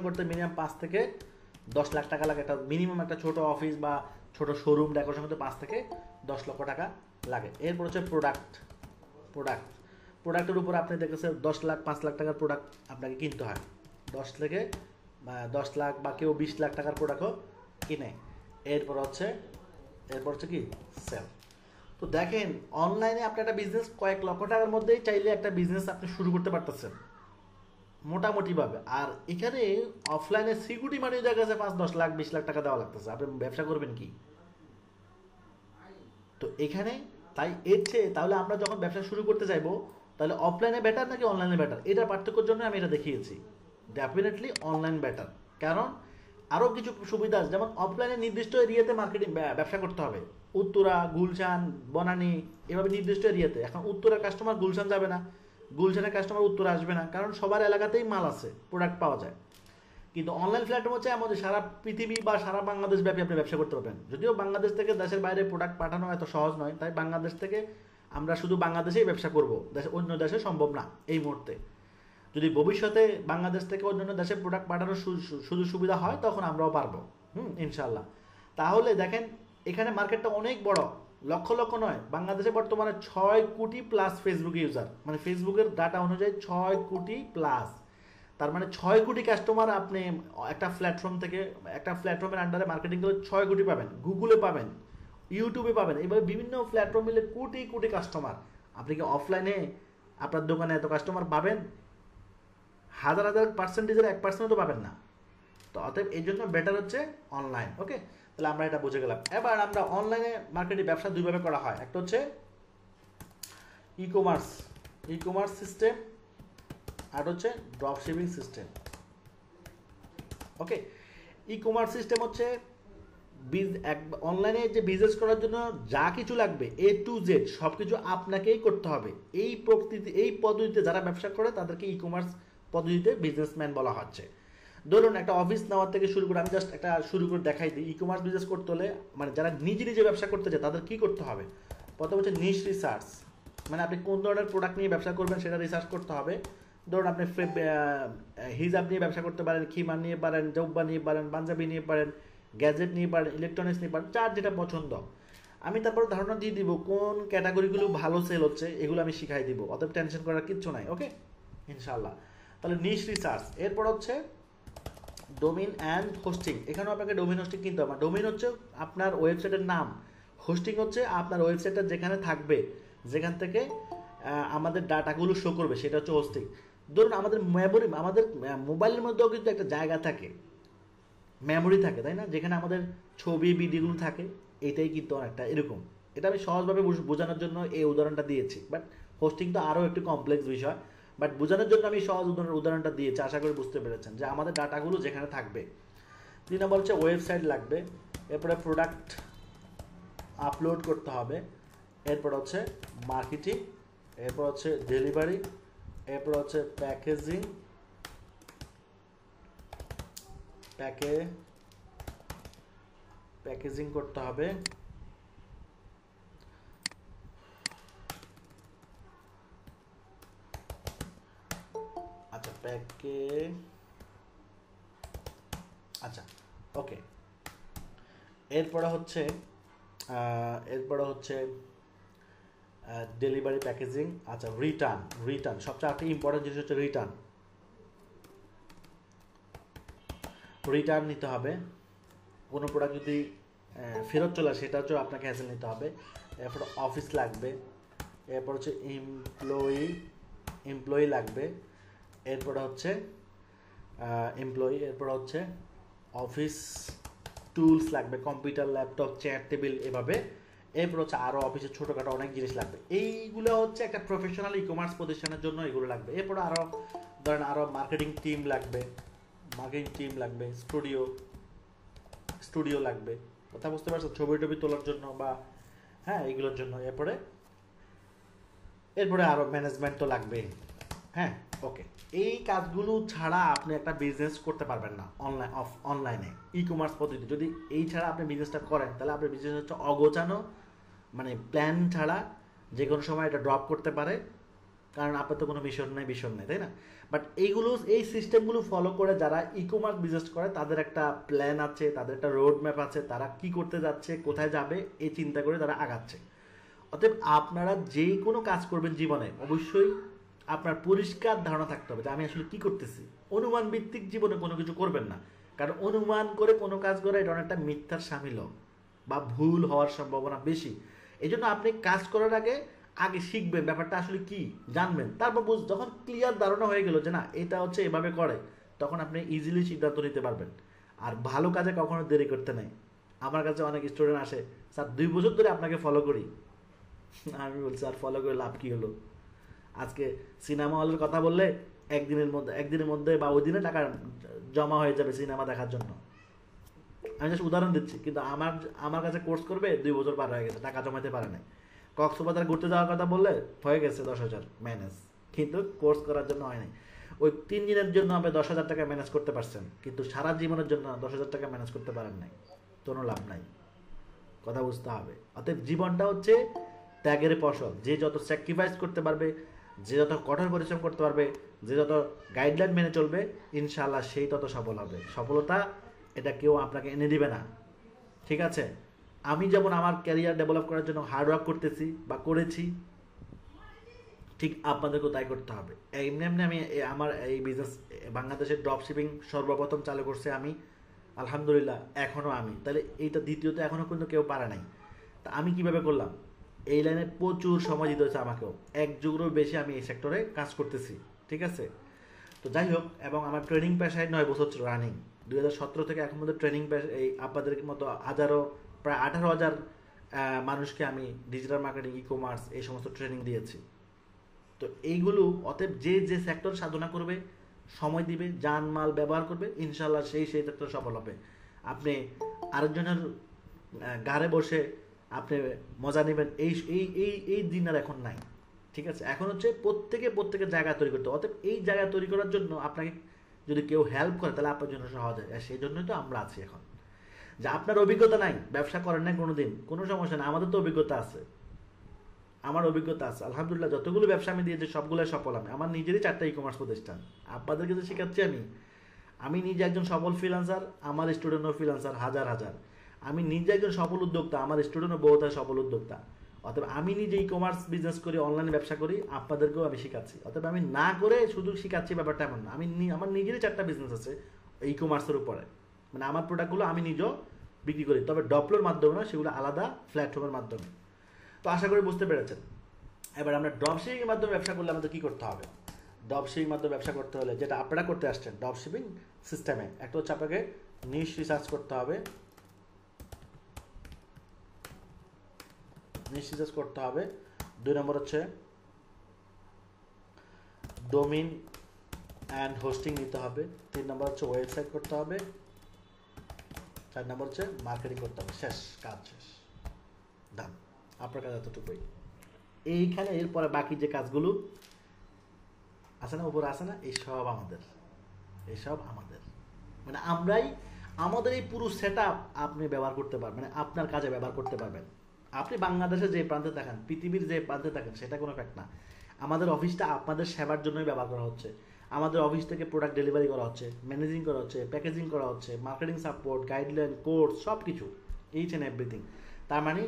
করতে মিনিমাম 5 থেকে 10 লাখ টাকা লাগে। একটা মিনিমাম একটা ছোট অফিস বা ছোট শোরুম ডেকোরেশন করতে 5 থেকে 10 লক্ষ টাকা লাগে। এরপর হচ্ছে প্রোডাক্টের উপর আপনি দেখেছেন 10 লাখ 5 লাখ টাকার প্রোডাক্ট আপনাকে কিনতে হয়। 10 লাখ বা কেউ 20 লাখ টাকার প্রোডাক্টও কিনে। এরপর হচ্ছে কি সেল। তো দেখেন অনলাইনে আপনি একটা বিজনেস কয়েক লক্ষ টাকার মধ্যেই চাইলে একটা বিজনেস আপনি শুরু করতে পারতেছেন মোটামুটিভাবে। আর এখানে অফলাইনে সিকিউরিটি মানি দেখা গেছে 5-10 লাখ 20 লাখ টাকা দেওয়া লাগতেছে, আপনি ব্যবসা করবেন কি? তো এখানে তাই এর চেয়ে তাহলে আমরা যখন ব্যবসা শুরু করতে চাইবো তাহলে অফলাইনে বেটার নাকি অনলাইনে বেটার, এটা পার্থক্যের জন্য আমি এটা দেখিয়েছি। ডেফিনেটলি অনলাইন বেটার, কারণ আরও কিছু সুবিধা আছে। যেমন অফলাইনে নির্দিষ্ট এরিয়াতে মার্কেটিং ব্যবসা করতে হবে, উত্তরা, গুলশান, বনানী, এভাবে নির্দিষ্ট এরিয়াতে। এখন উত্তরার কাস্টমার গুলশান যাবে না, গুলশানের কাস্টমার উত্তরা আসবে না, কারণ সবার এলাকাতেই মাল আছে, প্রোডাক্ট পাওয়া যায়। কিন্তু অনলাইন প্ল্যাটফর্ম হচ্ছে এমন যে সারা পৃথিবী বা সারা বাংলাদেশ ব্যাপী আপনি ব্যবসা করতে পারবেন। যদিও বাংলাদেশ থেকে দেশের বাইরে প্রোডাক্ট পাঠানো এত সহজ নয়, তাই বাংলাদেশ থেকে আমরা শুধু বাংলাদেশেই ব্যবসা করব, অন্য দেশে সম্ভব না এই মুহূর্তে। যদি ভবিষ্যতে বাংলাদেশ থেকে অন্যান্য দেশে প্রোডাক্ট পাঠানোর সুযোগ সুবিধা হয় তখন আমরাও পারবো, ইনশাল্লাহ। তাহলে দেখেন এখানে মার্কেটটা অনেক বড়, লক্ষ লক্ষ নয়। বাংলাদেশে বর্তমানে 6 কোটি প্লাস ফেসবুক ইউজার, মানে ফেসবুকের ডাটা অনুযায়ী 6 কোটি প্লাস। তার মানে 6 কোটি কাস্টমার আপনি একটা প্ল্যাটফর্মের আন্ডারে মার্কেটিং করে 6 কোটি পাবেন। গুগলে পাবেন, ইউটিউবে পাবেন, এইভাবে বিভিন্ন প্ল্যাটফর্ম মিলে কোটি কোটি কাস্টমার। আপনি কি অফলাইনে আপনার দোকানে এত কাস্টমার পাবেন? হাজার হাজার পার্সেন্টেজের 1% তো পাবেন না। তো অতএব এই জন্য বেটার হচ্ছে অনলাইন। ওকে, তাহলে আমরা এটা বুঝে গেলাম। এবার আমরা অনলাইনে মার্কেটিং ব্যবসা দুইভাবে করা হয়। একটা হচ্ছে ই কমার্স সিস্টেম, আর হচ্ছে ড্রপ শিপিং সিস্টেম। ওকে, ই কমার্স সিস্টেম হচ্ছে অনলাইনে যে বিজনেস করার জন্য যা কিছু লাগবে A to Z সব কিছু আপনাকেই করতে হবে। এই পদ্ধতিতে যারা ব্যবসা করে তাদেরকে ই কমার্স পদ্ধতিতে বিজনেসম্যান বলা হচ্ছে। ধরুন একটা অফিস নেওয়ার থেকে শুরু করে, আমি জাস্ট একটা শুরু করে দেখাই দিই। ই কমার্স বিজনেস করতে হলে মানে যারা নিজে ব্যবসা করতে চায় তাদের কী করতে হবে? প্রথম হচ্ছে নিশ রিসার্চ, মানে আপনি কোন ধরনের প্রোডাক্ট নিয়ে ব্যবসা করবেন সেটা রিসার্চ করতে হবে। ধরুন আপনি হিজাব নিয়ে ব্যবসা করতে পারেন, খিমার নিয়ে পারেন, জব্বা নিয়ে পারেন, পাঞ্জাবি নিয়ে পারেন, গ্যাজেট নিয়ে পারেন, ইলেকট্রনিক্স নিয়ে পারেন, যার যেটা পছন্দ। আমি তারপর ধারণা দিয়ে দিব কোন ক্যাটাগরিগুলো ভালো সেল হচ্ছে, এগুলো আমি শিখাই দিব। অতএব টেনশন করার কিচ্ছু নাই। ওকে, ইনশাল্লাহ। তাহলে নিশ রিসার্চ। এরপর হচ্ছে ডোমেইন অ্যান্ড হোস্টিং। এখানেও আপনাকে ডোমেইন হোস্টিং কিনতে হবে। ডোমেইন হচ্ছে আপনার ওয়েবসাইটের নাম, হোস্টিং হচ্ছে আপনার ওয়েবসাইটটা যেখানে থাকবে, যেখান থেকে আমাদের ডাটাগুলো শো করবে, সেটা হচ্ছে হোস্টিং। ধরুন আমাদের মোবাইলের মধ্যেও কিন্তু একটা জায়গা থাকে, মেমোরি থাকে, তাই না, যেখানে আমাদের ছবি ভিডিওগুলো থাকে। এটাই কিন্তু অনেকটা এরকম। এটা আমি সহজভাবে বোঝানোর জন্য এই উদাহরণটা দিয়েছি, বাট হোস্টিং তো আরও একটু কমপ্লেক্স বিষয়। বাট বোঝানোর জন্য আমি সহজ উদাহরণটা দিয়েছি, আশা করি বুঝতে পেরেছেন যে আমাদের ডাটাগুলো যেখানে থাকবে। 3 নম্বর হচ্ছে ওয়েবসাইট লাগবে। এরপরে প্রোডাক্ট আপলোড করতে হবে। এরপর হচ্ছে মার্কেটিং। এরপর হচ্ছে ডেলিভারি। এরপর হচ্ছে প্যাকেজিং করতে হবে। আচ্ছা ওকে। এরপরে হচ্ছে ডেলিভারি, প্যাকেজিং। আচ্ছা, রিটার্ন সবচেয়ে একটা ইম্পর্টেন্ট জিনিস হচ্ছে রিটার্ন নিতে হবে। কোনো প্রোডাক্ট যদি ফেরত চলে আসে সেটা হচ্ছে আপনাকে হ্যাসেল নিতে হবে। এরপর অফিস লাগবে। এরপর হচ্ছে এমপ্লয়ি লাগবে। এরপরে হচ্ছে এরপর হচ্ছে অফিস টুলস লাগবে, কম্পিউটার, ল্যাপটপ, চেয়ার, টেবিল, এভাবে। এরপর হচ্ছে আরও অফিসের ছোটোখাটো অনেক জিনিস লাগবে। এইগুলো হচ্ছে একটা প্রফেশনাল ই কমার্স প্রতিষ্ঠানের জন্য এগুলো লাগবে। এরপর আরও মার্কেটিং টিম লাগবে, স্টুডিও লাগবে, কথা বুঝতে পারছো, ছবি টবি তোলার জন্য বা হ্যাঁ এইগুলোর জন্য। এরপরে এরপরে আরো ম্যানেজমেন্ট তো লাগবেই। হ্যাঁ, ওকে। এই কাজগুলো ছাড়া আপনি একটা বিজনেস করতে পারবেন না অনলাইনে ই কমার্স পদ্ধতি। যদি এই ছাড়া আপনি বিজনেসটা করেন তাহলে আপনার বিজনেস হচ্ছে অগোছানো, মানে প্ল্যান ছাড়া যে কোনো সময় এটা ড্রপ করতে পারে, কারণ আপনার তো কোনো মিশন নেই ভীষণ নেই, তাই না? বাট এই সিস্টেমগুলো ফলো করে যারা ই কমার্স বিজনেস করে তাদের একটা প্ল্যান আছে, তাদের একটা রোড ম্যাপ আছে, তারা কি করতে যাচ্ছে, কোথায় যাবে এই চিন্তা করে তারা আগাচ্ছে। অতএব আপনারা যে কোনো কাজ করবেন জীবনে অবশ্যই আপনার পরিষ্কার ধারণা থাকতে হবে যে আমি আসলে কি করতেছি। অনুমান ভিত্তিক জীবনে কোনো কিছু করবেন না, কারণ অনুমান করে কোনো কাজ করে এটা অনেকটা মিথ্যার সামিল বা ভুল হওয়ার সম্ভাবনা বেশি। এই জন্য আপনি কাজ করার আগে আগে শিখবেন ব্যাপারটা আসলে কি, জানবেন, তারপর যখন ক্লিয়ার ধারণা হয়ে গেল যে না এটা হচ্ছে এভাবে করে, তখন আপনি ইজিলি সিদ্ধান্ত নিতে পারবেন। আর ভালো কাজে কখনো দেরি করতে নেই। আমার কাছে অনেক স্টুডেন্ট আসে, স্যার 2 বছর ধরে আপনাকে ফলো করি। আমি বলছি আর ফলো করে লাভ কি হলো? আজকে সিনেমা হলের কথা বললে একদিনের মধ্যে বা ওই দিনে টাকা জমা হয়ে যাবে সিনেমা দেখার জন্য। আমি জাস্ট উদাহরণ দিচ্ছি, কিন্তু আমার কাছে কোর্স করবে 2 বছর পার হয়ে গেছে, টাকা জমাতে পারে নাই। কক্সবাজার ঘুরতে যাওয়ার কথা বললে হয়ে গেছে 10,000 ম্যানেজ, কিন্তু কোর্স করার জন্য হয় নাই। ওই 3 দিনের জন্য আপনি 10,000 টাকা ম্যানেজ করতে পারছেন, কিন্তু সারা জীবনের জন্য 10,000 টাকা ম্যানেজ করতে পারেন নাই, কোনো লাভ নাই। কথা বুঝতে হবে। অতএব জীবনটা হচ্ছে ত্যাগের ফসল। যে যত স্যাক্রিফাইস করতে পারবে, যে যত কঠোর পরিশ্রম করতে পারবে, যে যত গাইডলাইন মেনে চলবে, ইনশাআল্লাহ সেই তত সফল হবে। সফলতা এটা কেউ আপনাকে এনে দিবে না, ঠিক আছে? আমি যেমন আমার ক্যারিয়ার ডেভেলপ করার জন্য হার্ড ওয়ার্ক করতেছি বা করেছি, ঠিক আপনাদেরকেও তাই করতে হবে। এমনি এমনি আমি আমার এই বিজনেস বাংলাদেশের ড্রপ শিপিং সর্বপ্রথম চালু করছে আমি, আলহামদুলিল্লাহ এখনও আমি, তাহলে এইটা দ্বিতীয়ত এখনও কিন্তু কেউ পারে নাই। তা আমি কিভাবে করলাম? এই লাইনে প্রচুর সময় দিতে হচ্ছে আমাকেও, 1 যুগেরও বেশি আমি এই সেক্টরে কাজ করতেছি, ঠিক আছে? তো যাই হোক, এবং আমার ট্রেনিং পেশায় 9 বছর রানিং, 2017 থেকে এখন মধ্যে ট্রেনিং পেশা এই আপনাদের মতো প্রায় 18,000 মানুষকে আমি ডিজিটাল মার্কেটিং, ই কমার্স এই সমস্ত ট্রেনিং দিয়েছি। তো এইগুলো অতএব যে যে সেক্টর সাধনা করবে, সময় দিবে, জানমাল ব্যবহার করবে, ইনশাল্লাহ সেই সেক্টর সফল হবে। আপনি আরেকজনের ঘাড়ে বসে আপনি মজা নেবেন এই এই এই এই দিন আর এখন নাই, ঠিক আছে? এখন হচ্ছে প্রত্যেকের জায়গা তৈরি করতে। অতএব এই জায়গা তৈরি করার জন্য আপনাকে যদি কেউ হেল্প করে তাহলে আপনার জন্য সহজ হয়। আর সেই জন্যই তো আমরা আছি এখন। যে আপনার অভিজ্ঞতা নাই, ব্যবসা করেন নাই কোনোদিন, কোনো সমস্যা নেই, আমাদের তো অভিজ্ঞতা আছে। আমার অভিজ্ঞতা আছে আলহামদুলিল্লাহ, যতগুলো ব্যবসা আমি দিয়েছি সবগুলো সফল। আমার নিজেরই 4টা ই কমার্স প্রতিষ্ঠান, আপনাদেরকে তো শেখাচ্ছি আমি নিজে একজন সফল ফ্রিল্যান্সার, আমার স্টুডেন্টও ফ্রিল্যান্সার হাজার হাজার। আমি নিজে একজন সফল উদ্যোক্তা, আমার স্টুডেন্টও বহুত সফল উদ্যোক্তা। অতএব আমি নিজে ই কমার্স বিজনেস করি, অনলাইনে ব্যবসা করি, আপনাদেরকেও আমি শেখাচ্ছি। অতএব আমি না করে শুধু শেখাচ্ছি ব্যাপারটা এমন না। আমার নিজেরই 4টা বিজনেস আছে ই কমার্সের উপরে, মানে আমার প্রোডাক্টগুলো আমি নিজেও বিক্রি করি, তবে ডপলোর মাধ্যমে না, সেগুলো আলাদা প্ল্যাটফর্মের মাধ্যমে। তো আশা করি বুঝতে পেরেছেন। এবার আমরা ড্রপশিপিংয়ের মাধ্যমে ব্যবসা করলে আমাদের কী করতে হবে? ড্রপশিপিং মাধ্যমে ব্যবসা করতে হলে যেটা আপনারা করতে আসছেন ড্রপশিপিং সিস্টেমে, একটা হচ্ছে আপনাকে নিশ রিসার্চ করতে হবে, নিশ রিসার্চ করতে হবে। 2 নম্বর হচ্ছে ডোমিন অ্যান্ড হোস্টিং নিতে হবে। 3 নম্বর হচ্ছে ওয়েবসাইট করতে হবে। 4 নম্বর হচ্ছে মার্কেটিং করতে হবে। শেষ, কাজ শেষ, ডান। আপনার কাজ এতটুকুই। এইখানে এরপরে বাকি যে কাজগুলো আছে না, উপরে আছে না, এইসব আমাদের মানে আমরাই আমাদের এই পুরো সেট আপনি ব্যবহার করতে পারবেন, মানে আপনার কাজে ব্যবহার করতে পারবেন। আপনি বাংলাদেশে যে প্রান্তে থাকেন, পৃথিবীর যে প্রান্তে থাকেন, সেটা কোনো ফ্যাক্ট না। আমাদের অফিসটা আপনাদের সেবার জন্যই ব্যবহার করা হচ্ছে। আমাদের অফিস থেকে প্রোডাক্ট ডেলিভারি করা হচ্ছে, ম্যানেজিং করা হচ্ছে, প্যাকেজিং করা হচ্ছে, মার্কেটিং সাপোর্ট, গাইডলাইন, কোর্স, সব কিছু, এইচ অ্যান্ড এভরিথিং। তার মানে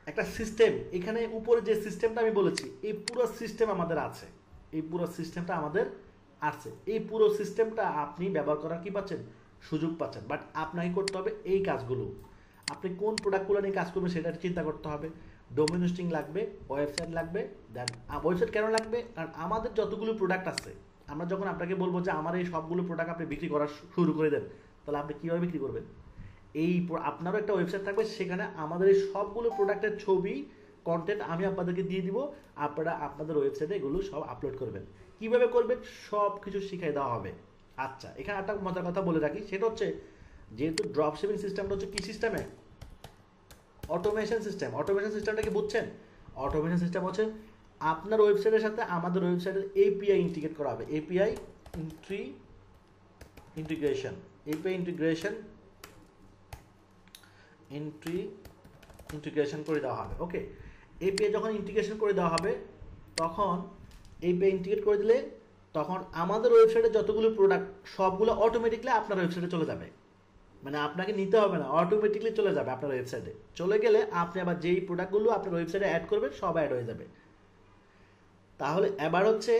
একটা সিস্টেম, এখানে উপরে যে সিস্টেমটা আমি বলেছি, এই পুরো সিস্টেম আমাদের আছে, এই পুরো সিস্টেমটা আমাদের আছে। এই পুরো সিস্টেমটা আপনি ব্যবহার করার কি পাচ্ছেন, সুযোগ পাচ্ছেন। বাট আপনাকে করতে হবে এই কাজগুলো। আপনি কোন প্রোডাক্টগুলো নিয়ে কাজ করবেন সেটা চিন্তা করতে হবে। ডোমেন হোস্টিং লাগবে, ওয়েবসাইট লাগবে। দেন ওয়েবসাইট কেন লাগবে? কারণ আমাদের যতগুলো প্রোডাক্ট আছে, আমরা যখন আপনাকে বলবো যে আমার এই সবগুলো প্রোডাক্ট আপনি বিক্রি করা শুরু করে দেন, তাহলে আপনি কীভাবে বিক্রি করবেন? আপনারও একটা ওয়েবসাইট থাকবে, সেখানে আমাদের এই সবগুলো প্রোডাক্টের ছবি, কন্টেন্ট আমি আপনাদেরকে দিয়ে দিব। আপনারা আপনাদের ওয়েবসাইটে এগুলো সব আপলোড করবেন। কিভাবে করবেন সব কিছু শিখিয়ে দেওয়া হবে। আচ্ছা, এখানে একটা মজার কথা বলে রাখি, সেটা হচ্ছে যেহেতু ড্রপ শিপিং সিস্টেমটা হচ্ছে কি সিস্টেমে, অটোমেশন সিস্টেমটা কি বুঝছেন? অটোমেশন সিস্টেম হচ্ছে আপনার ওয়েবসাইটের সাথে আমাদের ওয়েবসাইটের এপিআই ইন্টিগ্রেট করা হবে। এপিআই ইন্টিগ্রেশন ইন্টিগ্রেশন করে দেওয়া হবে। ওকে, এপিআই যখন ইন্টিগ্রেশন করে দেওয়া হবে তখন এপিআই ইন্টিগ্রেট করে দিলে তখন আমাদের ওয়েবসাইটে যতগুলো প্রোডাক্ট সবগুলো অটোমেটিকলি আপনার ওয়েবসাইটে চলে যাবে। মানে আপনাকে নিতে হবে না, অটোমেটিকলি চলে যাবে আপনার ওয়েবসাইটে। চলে গেলে আপনি আবার যেই প্রোডাক্টগুলো আপনার ওয়েবসাইটে অ্যাড করবেন সব অ্যাড হয়ে যাবে। তাহলে এবার হচ্ছে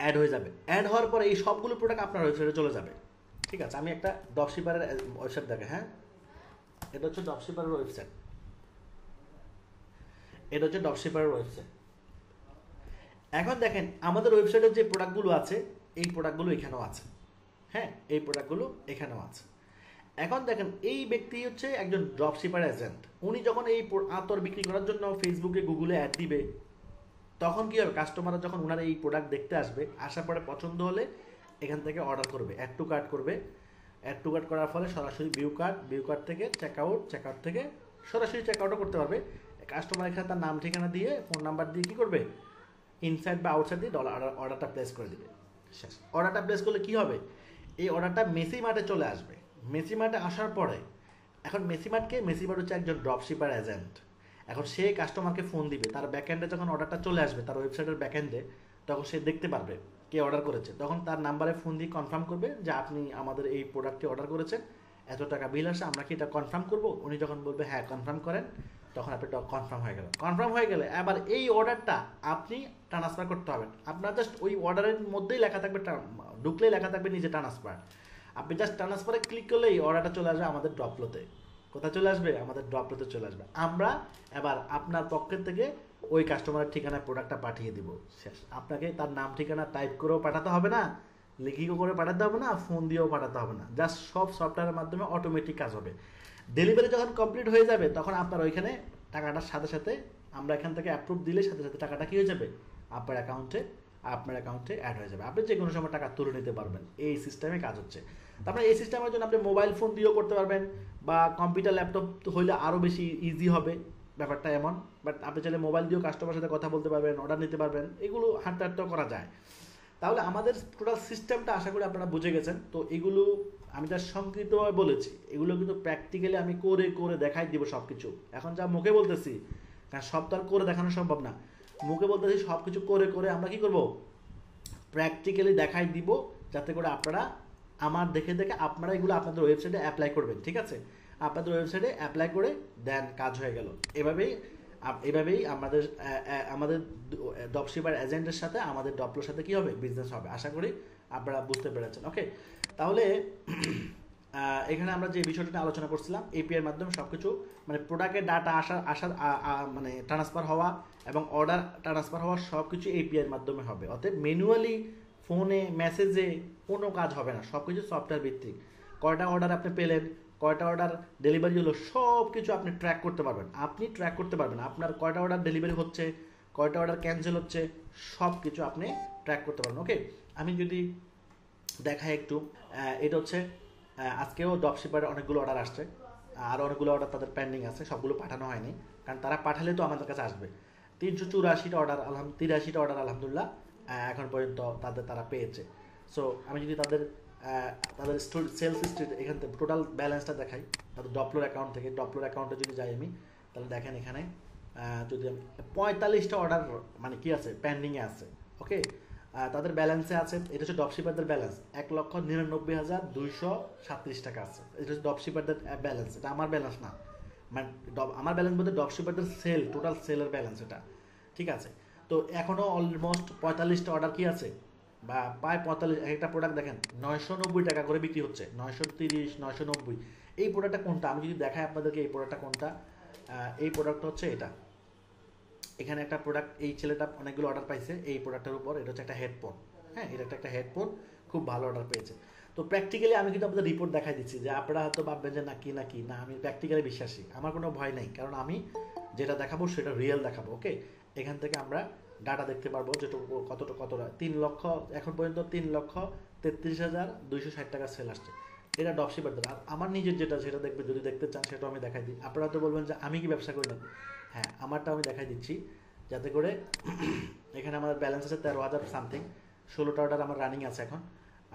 অ্যাড হয়ে যাবে, অ্যাড হওয়ার পরে এই সবগুলো প্রোডাক্ট আপনার ওয়েবসাইটে চলে যাবে। ঠিক আছে, আমি একটা ড্রপশিপারের ওয়েবসাইট দেখে, হ্যাঁ এটা হচ্ছে ড্রপশিপারের ওয়েবসাইট, এখন দেখেন আমাদের ওয়েবসাইটে যে প্রোডাক্টগুলো আছে এই প্রোডাক্টগুলো এখানেও আছে, হ্যাঁ এই প্রোডাক্টগুলো এখানেও আছে। এখন দেখেন এই ব্যক্তি হচ্ছে একজন ড্রপশিপার এজেন্ট, উনি যখন এই আতর বিক্রি করার জন্য ফেসবুকে গুগলে অ্যাড দিবে তখন কি হবে, কাস্টমাররা যখন ওনার এই প্রোডাক্ট দেখতে আসবে, আসার পরে পছন্দ হলে এখান থেকে অর্ডার করবে, অ্যাড টু কার্ট করবে, অ্যাড টু কার্ট করার ফলে সরাসরি ভিউ কার্ট থেকে চেকআউট থেকে সরাসরি চেকআউটও করতে পারবে। কাস্টমার এখানে তার নাম ঠিকানা দিয়ে ফোন নাম্বার দিয়ে কী করবে, ইনসাইড বা আউটসাইড দিয়ে অর্ডারটা প্লেস করে দিবে। শেষ, অর্ডারটা প্লেস করলে কী হবে, এই অর্ডারটা মেসি মার্টে চলে আসবে। মেসি মার্টে আসার পরে এখন মেসি মার্ট হচ্ছে একজন ড্রপশিপার এজেন্ট। এখন সে কাস্টমারকে ফোন দিবে, তার ব্যাকএন্ডে যখন অর্ডারটা চলে আসবে তার ওয়েবসাইটের ব্যাকএন্ডে, তখন সে দেখতে পারবে কে অর্ডার করেছে। তখন তার নাম্বারে ফোন দিয়ে কনফার্ম করবে যে আপনি আমাদের এই প্রোডাক্টটি অর্ডার করেছেন, এত টাকা বিল আসে, আমরা কি এটা কনফার্ম করবো? উনি যখন বলবে হ্যাঁ কনফার্ম করেন, তখন আপনি কনফার্ম হয়ে গেলে এবার এই অর্ডারটা আপনি ট্রান্সফার করতে হবে। আপনার জাস্ট ওই অর্ডারের মধ্যেই লেখা থাকবে, ঢুকলেই লেখা থাকবে নিজে ট্রান্সফার। আপনি জাস্ট ট্রান্সফারে ক্লিক করলেই অর্ডারটা চলে আসবে আমাদের ড্রপফ্লোতে। কোথায় চলে আসবে? আমাদের ড্রপফ্লোতে চলে আসবে। আমরা এবার আপনার পক্ষের থেকে ওই কাস্টমারের ঠিকানায় প্রোডাক্টটা পাঠিয়ে দিব। শেষ, আপনাকে তার নাম ঠিকানা টাইপ করেও পাঠাতে হবে না, লিখিও করে পাঠাতে হবে না, ফোন দিয়েও পাঠাতে হবে না, জাস্ট সব সফটওয়্যারের মাধ্যমে অটোমেটিক কাজ হবে। ডেলিভারি যখন কমপ্লিট হয়ে যাবে তখন আপনার ওইখানে টাকাটার সাথে সাথে আমরা এখান থেকে অ্যাপ্রুভ দিলে সাথে সাথে টাকাটা কী হয়ে যাবে, আপনার অ্যাকাউন্টে অ্যাড হয়ে যাবে। আপনি যে কোনো সময় টাকা তুলে নিতে পারবেন। এই সিস্টেমে কাজ হচ্ছে। তারপরে এই সিস্টেমের জন্য আপনি মোবাইল ফোন দিয়েও করতে পারবেন বা কম্পিউটার ল্যাপটপ হইলে আরও বেশি ইজি হবে, ব্যাপারটা এমন। বাট আপনি চাইলে মোবাইল দিয়েও কাস্টমারের সাথে কথা বলতে পারবেন, অর্ডার নিতে পারবেন, এগুলো হাঁটতে হাঁটতেও করা যায়। তাহলে আমাদের টোটাল সিস্টেমটা আশা করি আপনারা বুঝে গেছেন। তো এগুলো আমি যা সংক্ষিপ্তভাবে বলেছি, এগুলো কিন্তু প্র্যাকটিক্যালি আমি করে করে দেখাই দিব সব কিছু। এখন যা মুখে বলতেছি, কারণ সব তো আর করে দেখানো সম্ভব না, মুখে বলতেছি সব কিছু করে করে আমরা কি করব, প্র্যাকটিক্যালি দেখাই দিব, যাতে করে আপনারা আমার দেখে দেখে আপনারা এগুলো আপনাদের ওয়েবসাইটে অ্যাপ্লাই করবেন। ঠিক আছে, আপনাদের ওয়েবসাইটে অ্যাপ্লাই করে দেন, কাজ হয়ে গেল। এভাবেই আমাদের ড্রপশিপার এজেন্টের সাথে আমাদের ড্রপলোর সাথে কি হবে, বিজনেস হবে। আশা করি আপনারা বুঝতে পেরেছেন। ওকে, তাহলে এখানে আমরা যে বিষয়টা নিয়ে আলোচনা করছিলাম, এপিআইয়ের মাধ্যমে সব কিছু মানে প্রোডাক্টের ডাটা আসা মানে ট্রান্সফার হওয়া এবং অর্ডার ট্রান্সফার হওয়া সব কিছু এপিআইয়ের মাধ্যমে হবে। অতএব ম্যানুয়ালি ফোনে মেসেজে কোনো কাজ হবে না, সব কিছু সফটওয়্যার ভিত্তিক। কয়টা অর্ডার আপনি পেলেন, কয়টা অর্ডার ডেলিভারি হলো, সব কিছু আপনি ট্র্যাক করতে পারবেন। আপনার কয়টা অর্ডার ডেলিভারি হচ্ছে, কয়টা অর্ডার ক্যান্সেল হচ্ছে, সব কিছু আপনি ট্র্যাক করতে পারবেন। ওকে, আমি যদি দেখাই একটু, এটা হচ্ছে আজকেও ড্রপশিপারে অনেকগুলো অর্ডার আসছে, আর অনেকগুলো অর্ডার তাদের পেন্ডিং আছে, সবগুলো পাঠানো হয়নি, কারণ তারা পাঠালে তো আমাদের কাছে আসবে। 384টা অর্ডার 83টা অর্ডার আলহামদুলিল্লাহ এখন পর্যন্ত তারা পেয়েছে। সো আমি যদি তাদের সেলস স্ট্রিট এখান থেকে টোটাল ব্যালেন্সটা দেখাই, তাদের ড্রপলোর অ্যাকাউন্ট থেকে, ড্রপলোর অ্যাকাউন্টে যদি যাই আমি, তাহলে দেখেন এখানে যদি আমি 45টা অর্ডার মানে কি আছে, পেন্ডিংয়ে আছে। ওকে, তাদের ব্যালেন্সে আছে, এটা হচ্ছে ড্রপশিপারদের ব্যালেন্স 1,99,237 টাকা আছে। এটা হচ্ছে ড্রপশিপারদের ব্যালেন্স, এটা আমার ব্যালেন্স না। মানে আমার ব্যালেন্স বলতে ড্রপশিপারদের টোটাল সেলের ব্যালেন্স এটা। ঠিক আছে, তো এখনও অলমোস্ট 45টা অর্ডার কি আছে, বা প্রায় 45, একটা প্রোডাক্ট দেখেন 990 টাকা করে বিক্রি হচ্ছে, 930, 990। এই প্রোডাক্টটা কোনটা আমি যদি দেখাই আপনাদেরকে, এই প্রোডাক্টটা কোনটা, এই প্রোডাক্টটা হচ্ছে এটা। এখানে একটা প্রোডাক্ট, এই ছেলেটা অনেকগুলো অর্ডার পাইছে এই প্রোডাক্টের উপর। এটা হচ্ছে একটা হেডফোন, হ্যাঁ এটা একটা হেডফোন, খুব ভালো অর্ডার পেয়েছে। তো প্র্যাকটিক্যালি আমি কিন্তু আপনাদের রিপোর্ট দেখাই দিচ্ছি, যে আপনারা হয়তো ভাববেন যে না আমি প্র্যাকটিক্যালি বিশ্বাসী, আমার কোনো ভয় নেই, কারণ আমি যেটা দেখাবো সেটা রিয়েল দেখাবো। ওকে, এখান থেকে আমরা ডাটা দেখতে পারবো যেটা কতটা 3 লক্ষ, এখন পর্যন্ত 3,33,260 টাকা সেল আসছে। এটা ড্রপশিপারদের। আর আমার নিজের যেটা সেটা দেখবে, যদি দেখতে চান সেটা আমি দেখাই দিই। আপনারা তো বলবেন যে আমি কি ব্যবসা করি না, হ্যাঁ আমারটা আমি দেখাই দিচ্ছি, যাতে করে এখানে আমার ব্যালেন্স আছে 13,000 সামথিং, 16টা অর্ডার আমার রানিং আছে এখন।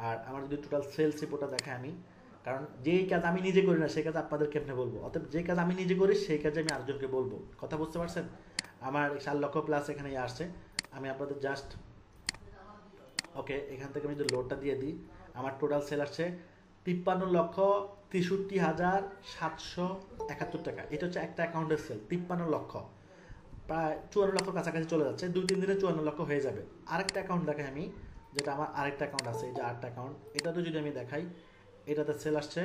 আর আমার যদি টোটাল সেলস রিপোর্টটা দেখায় আমি, কারণ যেই কাজ আমি নিজে করি না সেই কাজ আপনাদের কেমনে বলবো, অতএব যে কাজ আমি নিজে করি সেই কাজে আমি আরেকজনকে বলবো। কথা বুঝতে পারছেন? আমার 4 লক্ষ প্লাস এখানে আসছে। আমি আপনাদের জাস্ট ওকে এখান থেকে আমি যদি লোডটা দিয়ে দিই, আমার টোটাল সেল আসছে 53,63,771 টাকা। এটা হচ্ছে একটা অ্যাকাউন্টের সেল, 53 লক্ষ, প্রায় 54 লক্ষ কাছাকাছি চলে যাচ্ছে। 2-3 দিনে 54 লক্ষ হয়ে যাবে। আরেকটা অ্যাকাউন্ট দেখাই আমি, যেটা আমার আরেকটা অ্যাকাউন্ট আছে, এই যে আরেকটা অ্যাকাউন্ট, এটাতে যদি আমি দেখাই, এটাতে সেল আসছে,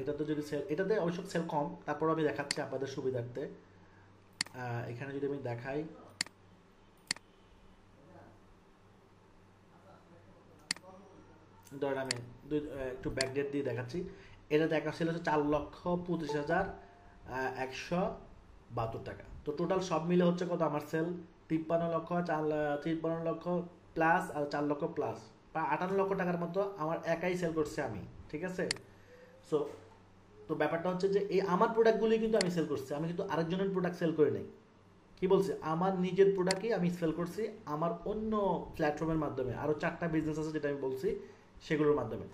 এটাতে যদি সেল, এটাতে অবশ্য সেল কম, তারপর আমি দেখাচ্ছি আপনাদের সুবিধার্থে। এখানে যদি আমি দেখাই, ধরেন আমি একটু ব্যাকডেট দিয়ে দেখাচ্ছি, এটা দেখা ছিল হচ্ছে 4,25,172 টাকা। তো টোটাল সব মিলে হচ্ছে কত আমার সেল? 53 লক্ষ প্লাস আর 4 লক্ষ প্লাস, প্রায় 58 লক্ষ টাকার মতো আমার একাই সেল করছে আমি, ঠিক আছে? সো তো ব্যাপারটা হচ্ছে যে এই আমার প্রোডাক্টগুলি কিন্তু আমি সেল করছি, আমি কিন্তু আরেকজনের প্রোডাক্ট সেল করে নাই। কি বলছি, আমার নিজের প্রোডাক্টই আমি সেল করছি আমার অন্য প্ল্যাটফর্মের মাধ্যমে। আরও 4টা বিজনেস আছে যেটা আমি বলছি, সেগুলোর মাধ্যমে।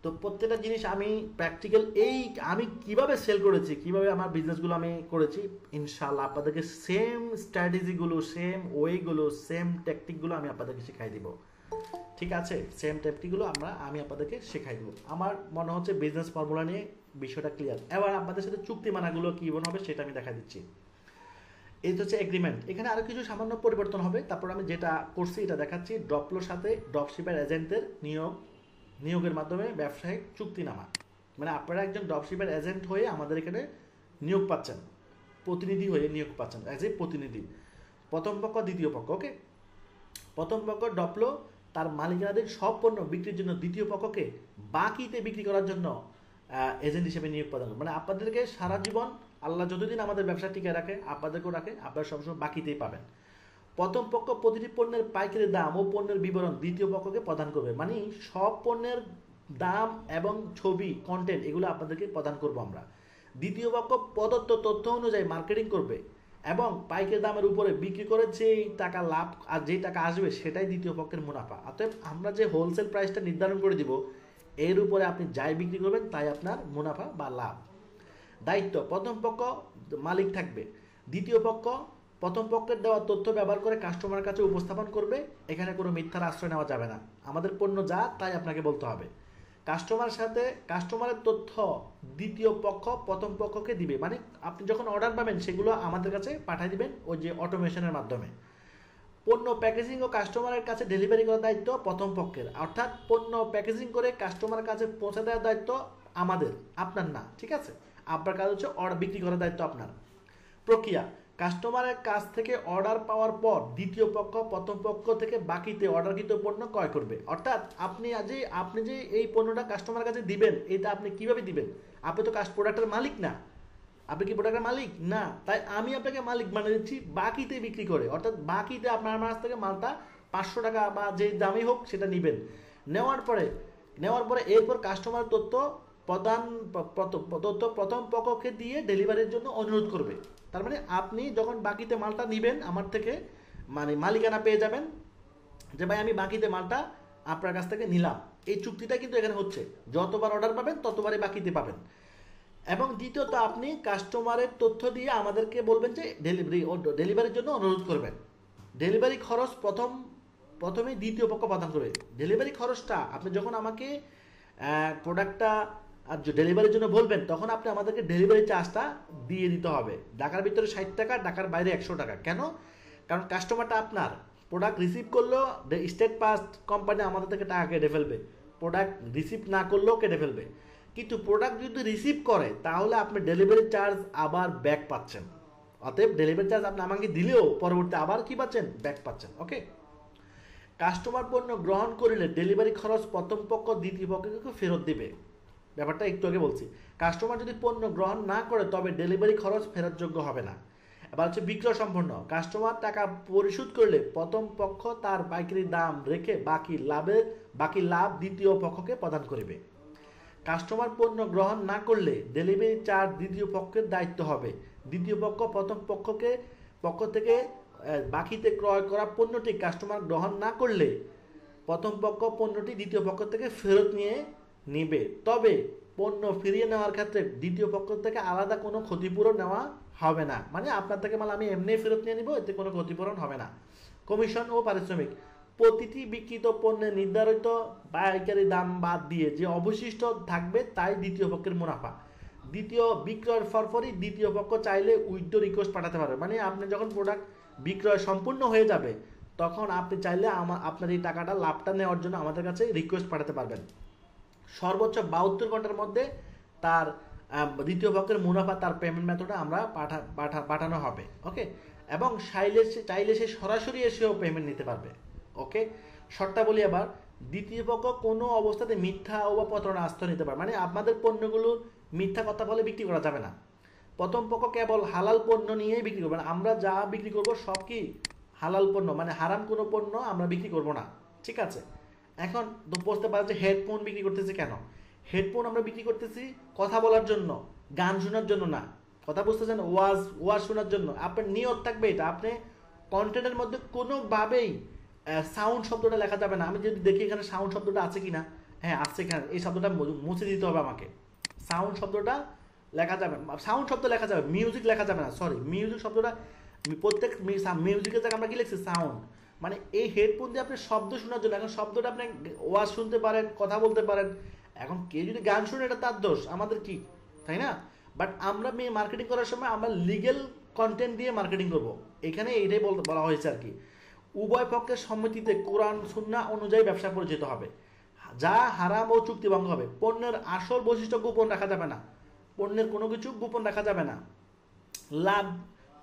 তো প্রত্যেকটা জিনিস আমি প্র্যাকটিক্যাল, এই আমি কিভাবে সেল করেছি, কিভাবে আমার বিজনেসগুলো আমি করেছি, ইনশাআল্লাহ আপনাদেরকে সেম স্ট্র্যাটেজিগুলো, সেম ওয়েগুলো, সেম টেকটিকগুলো আমি আপনাদেরকে শেখাই দিব। ঠিক আছে? সেম টেকটিকগুলো আমি আপনাদেরকে শেখাই দেবো। আমার মনে হচ্ছে বিজনেস ফর্মুলা নিয়ে বিষয়টা ক্লিয়ার। এবার আপনাদের সাথে চুক্তি মানাগুলো কী হবে সেটা আমি দেখা দিচ্ছি। এটা হচ্ছে এগ্রিমেন্ট। এখানে আরও কিছু সামান্য পরিবর্তন হবে, তারপর আমি যেটা করছি এটা দেখাচ্ছি। ড্রপলোর সাথে ড্রপশিপার এজেন্টের নিয়োগের মাধ্যমে ব্যবসায়িক চুক্তিনামা, মানে আপনারা একজন ড্রপশিপার এজেন্ট হয়ে আমাদের এখানে নিয়োগ পাচ্ছেন, প্রতিনিধি হয়ে নিয়োগ পাচ্ছেন অ্যাজ এ প্রতিনিধি। প্রথম পক্ষ, দ্বিতীয় পক্ষ। ওকে, প্রথম পক্ষ ড্রপলো তার মালিকানাধীন সব পণ্য বিক্রির জন্য দ্বিতীয় পক্ষকে বাকিতে বিক্রি করার জন্য এজেন্ট হিসেবে নিয়োগ প্রদান করে। মানে আপনাদেরকে সারা জীবন আল্লাহ যতদিন আমাদের ব্যবসা টিকে রাখে, আপনাদেরকেও রাখে, আপনারা সবসময় বাকিতেই পাবেন। প্রথম পক্ষ প্রতিটি পণ্যের পাইকারি দাম ও পণ্যের বিবরণ দ্বিতীয় পক্ষকে প্রদান করবে, মানে সব পণ্যের দাম এবং ছবি, কন্টেন্ট, এগুলো আপনাদেরকে প্রদান করবো আমরা। দ্বিতীয় পক্ষ প্রদত্ত তথ্য অনুযায়ী মার্কেটিং করবে এবং পাইকারি দামের উপরে বিক্রি করে যেই টাকা লাভ আর যেই টাকা আসবে সেটাই দ্বিতীয় পক্ষের মুনাফা। অতএব আমরা যে হোলসেল প্রাইসটা নির্ধারণ করে দিব, এর উপরে আপনি যাই বিক্রি করবেন তাই আপনার মুনাফা বা লাভ। দায়িত্ব, প্রথম পক্ষ মালিক থাকবে, দ্বিতীয় পক্ষ প্রথম পক্ষের দেওয়া তথ্য ব্যবহার করে কাস্টমারের কাছে উপস্থাপন করবে। এখানে কোনো মিথ্যার আশ্রয় নেওয়া যাবে না, আমাদের পণ্য যা তাই আপনাকে বলতে হবে। কাস্টমারের সাথে কাস্টমারের তথ্য দ্বিতীয় পক্ষ প্রথম পক্ষকে দিবে, মানে আপনি যখন অর্ডার পাবেন সেগুলো আমাদের কাছে পাঠিয়ে দিবেন ওই যে অটোমেশনের মাধ্যমে। পণ্য প্যাকেজিং ও কাস্টমারের কাছে ডেলিভারি করার দায়িত্ব প্রথম পক্ষের, অর্থাৎ পণ্য প্যাকেজিং করে কাস্টমারের কাছে পৌঁছে দেওয়ার দায়িত্ব আমাদের, আপনার না। ঠিক আছে? আপনার কাজ হচ্ছে অর্ডার বিক্রি করার দায়িত্ব আপনার। প্রক্রিয়া, কাস্টমারের কাছ থেকে অর্ডার পাওয়ার পর দ্বিতীয় পক্ষ প্রথম পক্ষ থেকে বাকিতে অর্ডারকৃত পণ্য ক্রয় করবে। অর্থাৎ আপনি যে এই পণ্যটা কাস্টমারের কাছে দিবেন, এটা আপনি কিভাবে দিবেন? আপনি তো প্রোডাক্টের মালিক না। আপনি কি প্রোডাক্টের মালিক না? তাই আমি আপনাকে মালিক বানিয়ে দিচ্ছি বাকিতে বিক্রি করে। অর্থাৎ বাকিতে আপনার আমার কাছ থেকে মালটা 500 টাকা বা যে দামই হোক সেটা নেবেন। নেওয়ার পরে এরপর কাস্টমার তথ্য প্রথম পক্ষকে দিয়ে ডেলিভারির জন্য অনুরোধ করবে। তার মানে আপনি যখন বাকিতে মালটা নেবেন আমার থেকে, মানে মালিকানা পেয়ে যাবেন যে ভাই আমি বাকিতে মালটা আপনার কাছ থেকে নিলাম। এই চুক্তিটা কিন্তু এখানে হচ্ছে, যতবার অর্ডার পাবেন ততবারই বাকিতে পাবেন। এবং দ্বিতীয়ত, আপনি কাস্টমারের তথ্য দিয়ে আমাদেরকে বলবেন যে ডেলিভারির জন্য অনুরোধ করবেন। ডেলিভারি খরচ প্রথমে দ্বিতীয় পক্ষ প্রদান করবে। ডেলিভারি খরচটা আপনি যখন আমাকে প্রোডাক্টটা ডেলিভারির জন্য বলবেন তখন আপনি আমাদেরকে ডেলিভারি চার্জটা দিয়ে দিতে হবে। ঢাকার ভিতরে 60 টাকা, ঢাকার বাইরে 100 টাকা। কেন? কারণ কাস্টমারটা আপনার, প্রোডাক্ট রিসিভ করলেও স্টেট ফার্স্ট কোম্পানি আমাদের থেকে টাকা কেটে ফেলবে, প্রোডাক্ট রিসিভ না করলেও কেটে ফেলবে। কিন্তু প্রোডাক্ট যদি রিসিভ করে তাহলে আপনি ডেলিভারি চার্জ আবার ব্যাক পাচ্ছেন। অতএব ডেলিভারি চার্জ আপনি আমাকে দিলেও পরবর্তী আবার কি পাচ্ছেন? ব্যাক পাচ্ছেন। ওকে, কাস্টমার পণ্য গ্রহণ করিলে ডেলিভারি খরচ প্রথম পক্ষ দ্বিতীয় পক্ষকে ফেরত দিবে। ব্যাপারটা একটু আগে বলছি। কাস্টমার যদি পণ্য গ্রহণ না করে তবে ডেলিভারি খরচ ফেরতযোগ্য হবে না। এবার হচ্ছে বিক্রয় সম্পন্ন। কাস্টমার টাকা পরিশোধ করলে প্রথম পক্ষ তার পাইকারি দাম রেখে বাকি লাভ দ্বিতীয় পক্ষকে প্রদান করবে। কাস্টমার পণ্য গ্রহণ না করলে ডেলিভারি চার্জ দ্বিতীয় পক্ষের দায়িত্ব হবে। দ্বিতীয় পক্ষ প্রথম পক্ষ থেকে বাকিতে ক্রয় করা পণ্যটি কাস্টমার গ্রহণ না করলে প্রথম পক্ষ পণ্যটি দ্বিতীয় পক্ষ থেকে ফেরত নিয়ে নেবে। তবে পণ্য ফিরিয়ে নেওয়ার ক্ষেত্রে দ্বিতীয় পক্ষ থেকে আলাদা কোনো ক্ষতিপূরণ নেওয়া হবে না। মানে আপনার থেকে মাল আমি এমনি ফেরত নিয়ে নিব, এতে কোনো ক্ষতিপূরণ হবে না। কমিশন ও পারিশ্রমিক, প্রতিটি বিক্রিত পণ্যের নির্ধারিত পাইকারি দাম বাদ দিয়ে যে অবশিষ্ট থাকবে তাই দ্বিতীয় পক্ষের মুনাফা। দ্বিতীয় বিক্রয়ের পরপরই দ্বিতীয় পক্ষ চাইলে উইথড্র রিকোয়েস্ট পাঠাতে পারবে। মানে আপনি যখন প্রোডাক্ট বিক্রয় সম্পূর্ণ হয়ে যাবে তখন আপনি চাইলে আপনার এই টাকাটা লাভটা নেওয়ার জন্য আমাদের কাছে রিকোয়েস্ট পাঠাতে পারবেন। সর্বোচ্চ 72 ঘন্টার মধ্যে তার দ্বিতীয় পক্ষের মুনাফা তার পেমেন্ট মেথডে আমরা পাঠানো হবে। ওকে, এবং চাইলে সে সরাসরি এসেও পেমেন্ট নিতে পারবে। ওকে, শর্তাবলী আবার, দ্বিতীয় পক্ষ কোনো অবস্থাতে মিথ্যা বা প্রতারণা আশ্রয় নিতে পারে। মানে আপনাদের পণ্যগুলো মিথ্যা কথা বলে বিক্রি করা যাবে না। প্রথম পক্ষ কেবল হালাল পণ্য নিয়েই বিক্রি করবে। আমরা যা বিক্রি করব সব কি হালাল পণ্য, মানে হারাম কোনো পণ্য আমরা বিক্রি করব না। ঠিক আছে, এখন তো বুঝতে পারে যে হেডফোন বিক্রি করতেছি কেন। হেডফোন আমরা বিক্রি করতেছি কথা বলার জন্য, গান শোনার জন্য না। কথা বুঝতেছেন? ওয়াজ শোনার জন্য। আপনার নিয়ত থাকবে এটা। আপনি কন্টেন্টের মধ্যে কোনোভাবেই সাউন্ড শব্দটা লেখা যাবে না। আমি যদি দেখি এখানে সাউন্ড শব্দটা আছে কিনা, হ্যাঁ আছে এখানে, এই শব্দটা মুছে দিতে হবে আমাকে। সাউন্ড শব্দটা লেখা যাবে, সাউন্ড শব্দ লেখা যাবে, মিউজিক লেখা যাবে না। সরি, মিউজিক শব্দটা প্রত্যেক মিউজিকের জায়গায় আমরা কি লিখছি? সাউন্ড। মানে এই হেডফোন দিয়ে আপনি শব্দ শোনার জন্য, এখন শব্দটা আপনি ওয়াজ শুনতে পারেন, কথা বলতে পারেন। এখন কেউ যদি গান শুনে এটা তার দোষ, আমাদের কি, তাই না? বাট আমরা মার্কেটিং করার সময় আমরা লিগেল কন্টেন্ট দিয়ে মার্কেটিং করব। এখানে এইটাই বলা হয়েছে আর কি। উভয় পক্ষের সম্মতিতে কোরআন সুন্নাহ অনুযায়ী ব্যবসা পরিচিত হবে, যা হারাম ও চুক্তিভঙ্গ হবে। পণ্যের আসল বৈশিষ্ট্য গোপন রাখা যাবে না। পণ্যের কোনো কিছু গোপন রাখা যাবে না।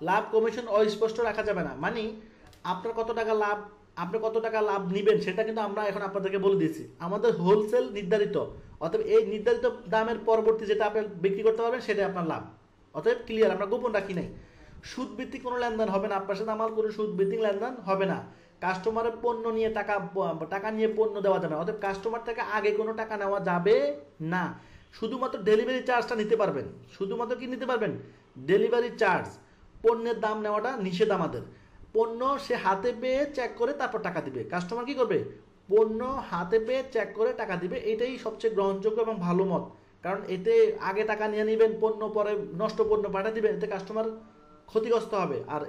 লাভ কমিশন অস্পষ্ট রাখা যাবে না। মানে আপনার কত টাকা লাভ, আপনি কত টাকা লাভ নেবেন সেটা কিন্তু আমরা এখন আপনাদেরকে বলে দিচ্ছি। আমাদের হোলসেল নির্ধারিত, অতএব এই নির্ধারিত দামের পরবর্তী যেটা আপনি বিক্রি করতে পারবেন সেটাই আপনার লাভ। অতএব ক্লিয়ার, আমরা গোপন রাখি নাই। সুদ ভিত্তিক কোনো লেনদেন হবে না, আপনার সাথে আমার কোনো সুদ ভিত্তিক লেনদেন হবে না। কাস্টমারের পণ্য নিয়ে টাকা নিয়ে পণ্য দেওয়া যাবে না। অতএব কাস্টমার থেকে আগে কোনো টাকা নেওয়া যাবে না। শুধুমাত্র ডেলিভারি চার্জটা নিতে পারবেন। শুধুমাত্র কি নিতে পারবেন? Delivery charge. পণ্যের দাম নেওয়াটা নিষেধ আমাদের। পণ্য সে হাতে পেয়ে চেক করে তারপর টাকা দিবে। কাস্টমার কি করবে? পণ্য হাতে পেয়ে চেক করে টাকা দিবে। এটাই সবচেয়ে গ্রহণযোগ্য এবং ভালো মত। কারণ এতে আগে টাকা নিয়ে নেবেন, পণ্য পরে নষ্ট পণ্য পাঠিয়ে দিবেন, এতে কাস্টমার ক্ষতিগ্রস্ত হবে আর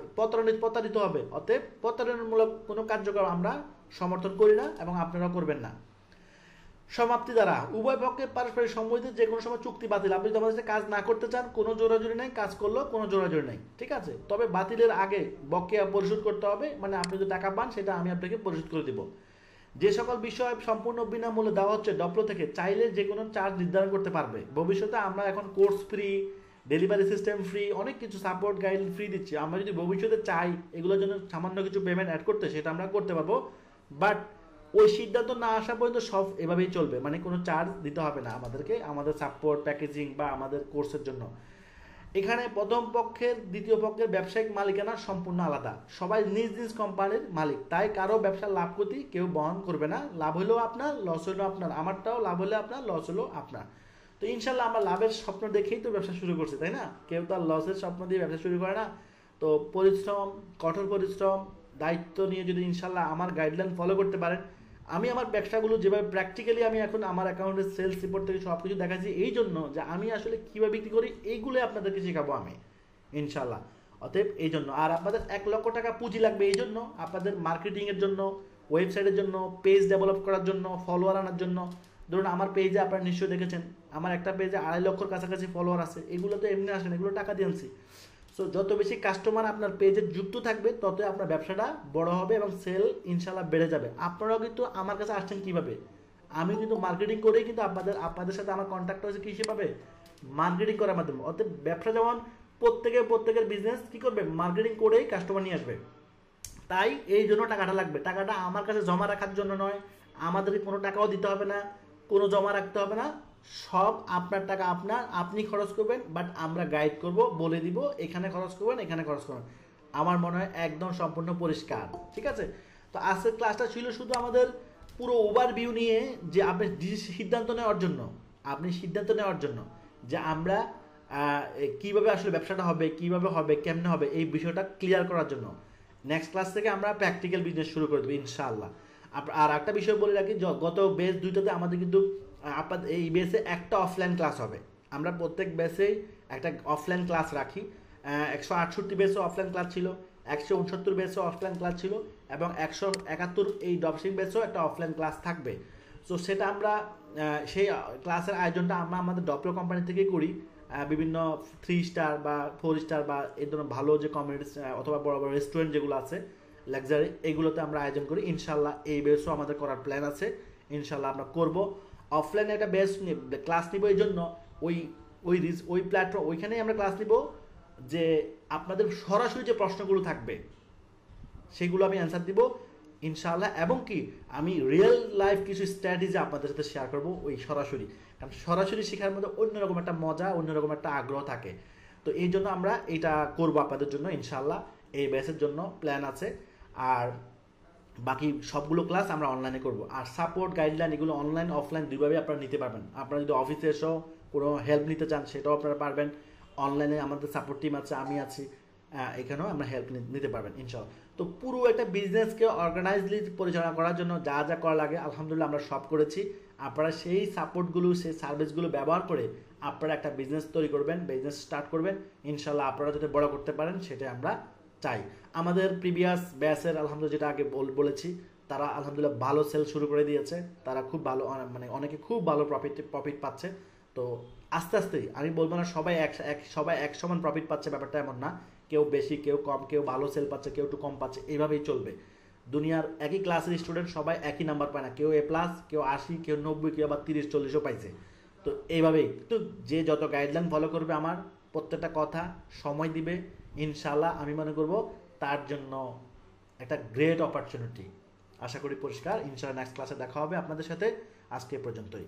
প্রতারিত হবে। অতএব প্রতারণামূলক কোনো কার্যক্রম আমরা সমর্থন করি না এবং আপনারা করবেন না। সমাপ্তি দ্বারা উভয় পক্ষের পারস্পরিক সম্মতিতে যে কোনো সময় চুক্তি বাতিল। আপনি যদি আমাদের সাথে কাজ না করতে চান, কোনো জোরাজুরি নেই, কাজ করলেও কোনো জোরাজুরি নেই। ঠিক আছে, তবে বাতিলের আগে বকেয়া পরিশোধ করতে হবে। মানে আপনি যদি টাকা পান সেটা আমি আপনাকে পরিশোধ করে দিব। যে সকল বিষয় সম্পূর্ণ বিনামূল্যে দেওয়া হচ্ছে ডপ্লো থেকে, চাইলে যে কোনো চার্জ নির্ধারণ করতে পারবে। ভবিষ্যতে আমরা এখন course free, delivery system free, অনেক কিছু সাপোর্ট গাইড ফ্রি দিচ্ছি। আমরা যদি ভবিষ্যতে চাই এগুলোর জন্য সামান্য কিছু পেমেন্ট অ্যাড করতে, সেটা আমরা করতে পারবো। বাট ওই সিদ্ধান্ত না আসা পর্যন্ত সব এভাবেই চলবে। মানে কোনো চার্জ দিতে হবে না আমাদেরকে, আমাদের সাপোর্ট, প্যাকেজিং বা আমাদের কোর্সের জন্য। এখানে প্রথম পক্ষের দ্বিতীয় পক্ষের ব্যবসায়িক মালিকানা সম্পূর্ণ আলাদা। সবাই নিজ নিজ কোম্পানির মালিক, তাই কারো ব্যবসার লাভ ক্ষতি কেউ বহন করবে না। লাভ হলেও আপনার, লস হলেও আপনার। আমারটাও লাভ হলে আপনার, লস হলেও আপনার। তো ইনশাল্লাহ আমরা লাভের স্বপ্ন দেখেই তো ব্যবসা শুরু করছি, তাই না? কেউ তো আর লসের স্বপ্ন দিয়ে ব্যবসা শুরু করে না। তো পরিশ্রম, কঠোর পরিশ্রম, দায়িত্ব নিয়ে যদি ইনশাল্লাহ আমার গাইডলাইন ফলো করতে পারেন, আমি আমার ব্যবসাগুলো যেভাবে প্র্যাকটিক্যালি আমি এখন আমার অ্যাকাউন্টের সেলস রিপোর্ট থেকে সব কিছু দেখাচ্ছি, এই জন্য যে আমি আসলে কীভাবে বিক্রি করি এইগুলো আপনাদেরকে শেখাবো আমি ইনশাল্লাহ। অতএব এই জন্য, আর আপনাদের 1 লক্ষ টাকা পুঁজি লাগবে এই জন্য, আপনাদের মার্কেটিংয়ের জন্য, ওয়েবসাইটের জন্য, পেজ ডেভেলপ করার জন্য, ফলোয়ার আনার জন্য। ধরুন আমার পেজে আপনারা নিশ্চয়ই দেখেছেন, আমার একটা পেজে 2.5 লক্ষর কাছাকাছি ফলোয়ার আছে। এগুলো তো এমনি আসে না, এগুলো টাকা দিয়ে আনছি। সো যত বেশি কাস্টমার আপনার পেজে যুক্ত থাকবে ততই আপনার ব্যবসাটা বড় হবে এবং সেল ইনশাল্লাহ বেড়ে যাবে। আপনারাও কিন্তু আমার কাছে আসছেন কীভাবে? আমি কিন্তু মার্কেটিং করেই কিন্তু আপনাদের সাথে আমার কন্ট্যাক্ট হয়েছে কী হিসেবে? মার্কেটিং করার মাধ্যমে। অর্থাৎ ব্যবসা যেমন প্রত্যেকের বিজনেস কী করবে? মার্কেটিং করেই কাস্টমার নিয়ে আসবে। তাই এই জন্য টাকাটা লাগবে। টাকাটা আমার কাছে জমা রাখার জন্য নয়, আমাদেরকে কোনো টাকাও দিতে হবে না, কোনো জমা রাখতে হবে না। সব আপনার টাকা আপনি খরচ করবেন। বাট আমরা গাইড করব, বলে দিব এখানে খরচ করবেন, এখানে খরচ করবেন। আমার মনে হয় একদম সম্পূর্ণ পরিষ্কার। ঠিক আছে, তো আজকের ক্লাসটা ছিল শুধু আমাদের পুরো ওভারভিউ নিয়ে, যে আপনি সিদ্ধান্ত নেওয়ার জন্য আপনি সিদ্ধান্ত নেওয়ার জন্য যে আমরা কিভাবে আসলে ব্যবসাটা হবে, কিভাবে হবে, কেমনে হবে, এই বিষয়টা ক্লিয়ার করার জন্য নেক্সট ক্লাস থেকে আমরা প্র্যাকটিক্যাল বিজনেস শুরু করে দেবো ইনশাআল্লাহ। আর একটা বিষয় বলে রাখি, গত বেস দুইটাতে আমাদের কিন্তু আপনাদের এই বেসে একটা অফলাইন ক্লাস হবে। আমরা প্রত্যেক বেসেই একটা অফলাইন ক্লাস রাখি। 168 বেসও অফলাইন ক্লাস ছিল, 169 বেসও অফলাইন ক্লাস ছিল, এবং 171 এই ড্রপশিপিং বেসও একটা অফলাইন ক্লাস থাকবে। সো সেটা আমরা সেই ক্লাসের আয়োজনটা আমরা আমাদের ডপ্লো কোম্পানি থেকেই করি। বিভিন্ন 3 স্টার বা 4 স্টার বা এই ধরনের ভালো যে কমিউনিটি অথবা বড় বড় রেস্টুরেন্ট যেগুলো আছে লাক্সারি, এগুলোতে আমরা আয়োজন করি। ইনশাল্লাহ এই বেসও আমাদের করার প্ল্যান আছে, ইনশাল্লাহ আমরা করব। অফলাইনে একটা বেস ক্লাস নিব, এই জন্য ওই ওই ওই প্ল্যাটফর্ম ওইখানেই আমরা ক্লাস নিব, যে আপনাদের সরাসরি যে প্রশ্নগুলো থাকবে সেগুলো আমি অ্যান্সার দিব ইনশাআল্লাহ। এবং কি আমি রিয়েল লাইফ কিছু স্ট্র্যাটেজি আপনাদের সাথে শেয়ার করব ওই সরাসরি, কারণ সরাসরি শেখার মধ্যে অন্যরকম একটা মজা, অন্যরকম একটা আগ্রহ থাকে। তো এই জন্য আমরা এটা করব আপনাদের জন্য ইনশাআল্লাহ। এই ব্যাচের জন্য প্ল্যান আছে। আর বাকি সবগুলো ক্লাস আমরা অনলাইনে করব। আর সাপোর্ট গাইডলাইন এগুলো অনলাইন অফলাইন দুইভাবে আপনারা নিতে পারবেন। আপনারা যদি অফিসে এসেও কোনো হেল্প নিতে চান সেটাও আপনারা পারবেন। অনলাইনে আমাদের সাপোর্ট টিম আছে, আমি আছি, এখানেও আমরা হেল্প নিতে পারবেন ইনশাআল্লাহ। তো পুরো একটা বিজনেসকে অর্গানাইজলি পরিচালনা করার জন্য যা যা করা লাগে আলহামদুলিল্লাহ আমরা সব করেছি। আপনারা সেই সাপোর্টগুলো, সেই সার্ভিসগুলো ব্যবহার করে আপনারা একটা বিজনেস তৈরি করবেন, বিজনেস স্টার্ট করবেন ইনশাআল্লাহ। আপনারা যাতে বড় করতে পারেন সেটাই আমরা চাই। আমাদের প্রিভিয়াস ব্যাচের আলহামদুলিল্লাহ যেটা আগে বলেছি, তারা আলহামদুলিল্লাহ ভালো সেল শুরু করে দিয়েছে। তারা খুব ভালো, মানে অনেকে খুব ভালো প্রফিট পাচ্ছে। তো আস্তে আস্তেই, আমি বলবো না সবাই এক সমান প্রফিট পাচ্ছে, ব্যাপারটা এমন না। কেউ বেশি, কেউ কম, কেউ ভালো সেল পাচ্ছে, কেউ একটু কম পাচ্ছে, এইভাবেই চলবে। দুনিয়ার একই ক্লাসের স্টুডেন্ট সবাই একই নাম্বার পায় না, কেউ A+, কেউ 80, কেউ 90, কেউ আবার 30-40ও পাইছে। তো এইভাবেই তো যে যত গাইডলাইন ফলো করবে, আমার প্রত্যেকটা কথা সময় দিবে ইনশাআল্লাহ, আমি মনে করব তার জন্য একটা গ্রেট অপরচুনিটি। আশা করি পরিষ্কার। ইনশাআল্লাহ নেক্সট ক্লাসে দেখা হবে আপনাদের সাথে। আজকে পর্যন্তই।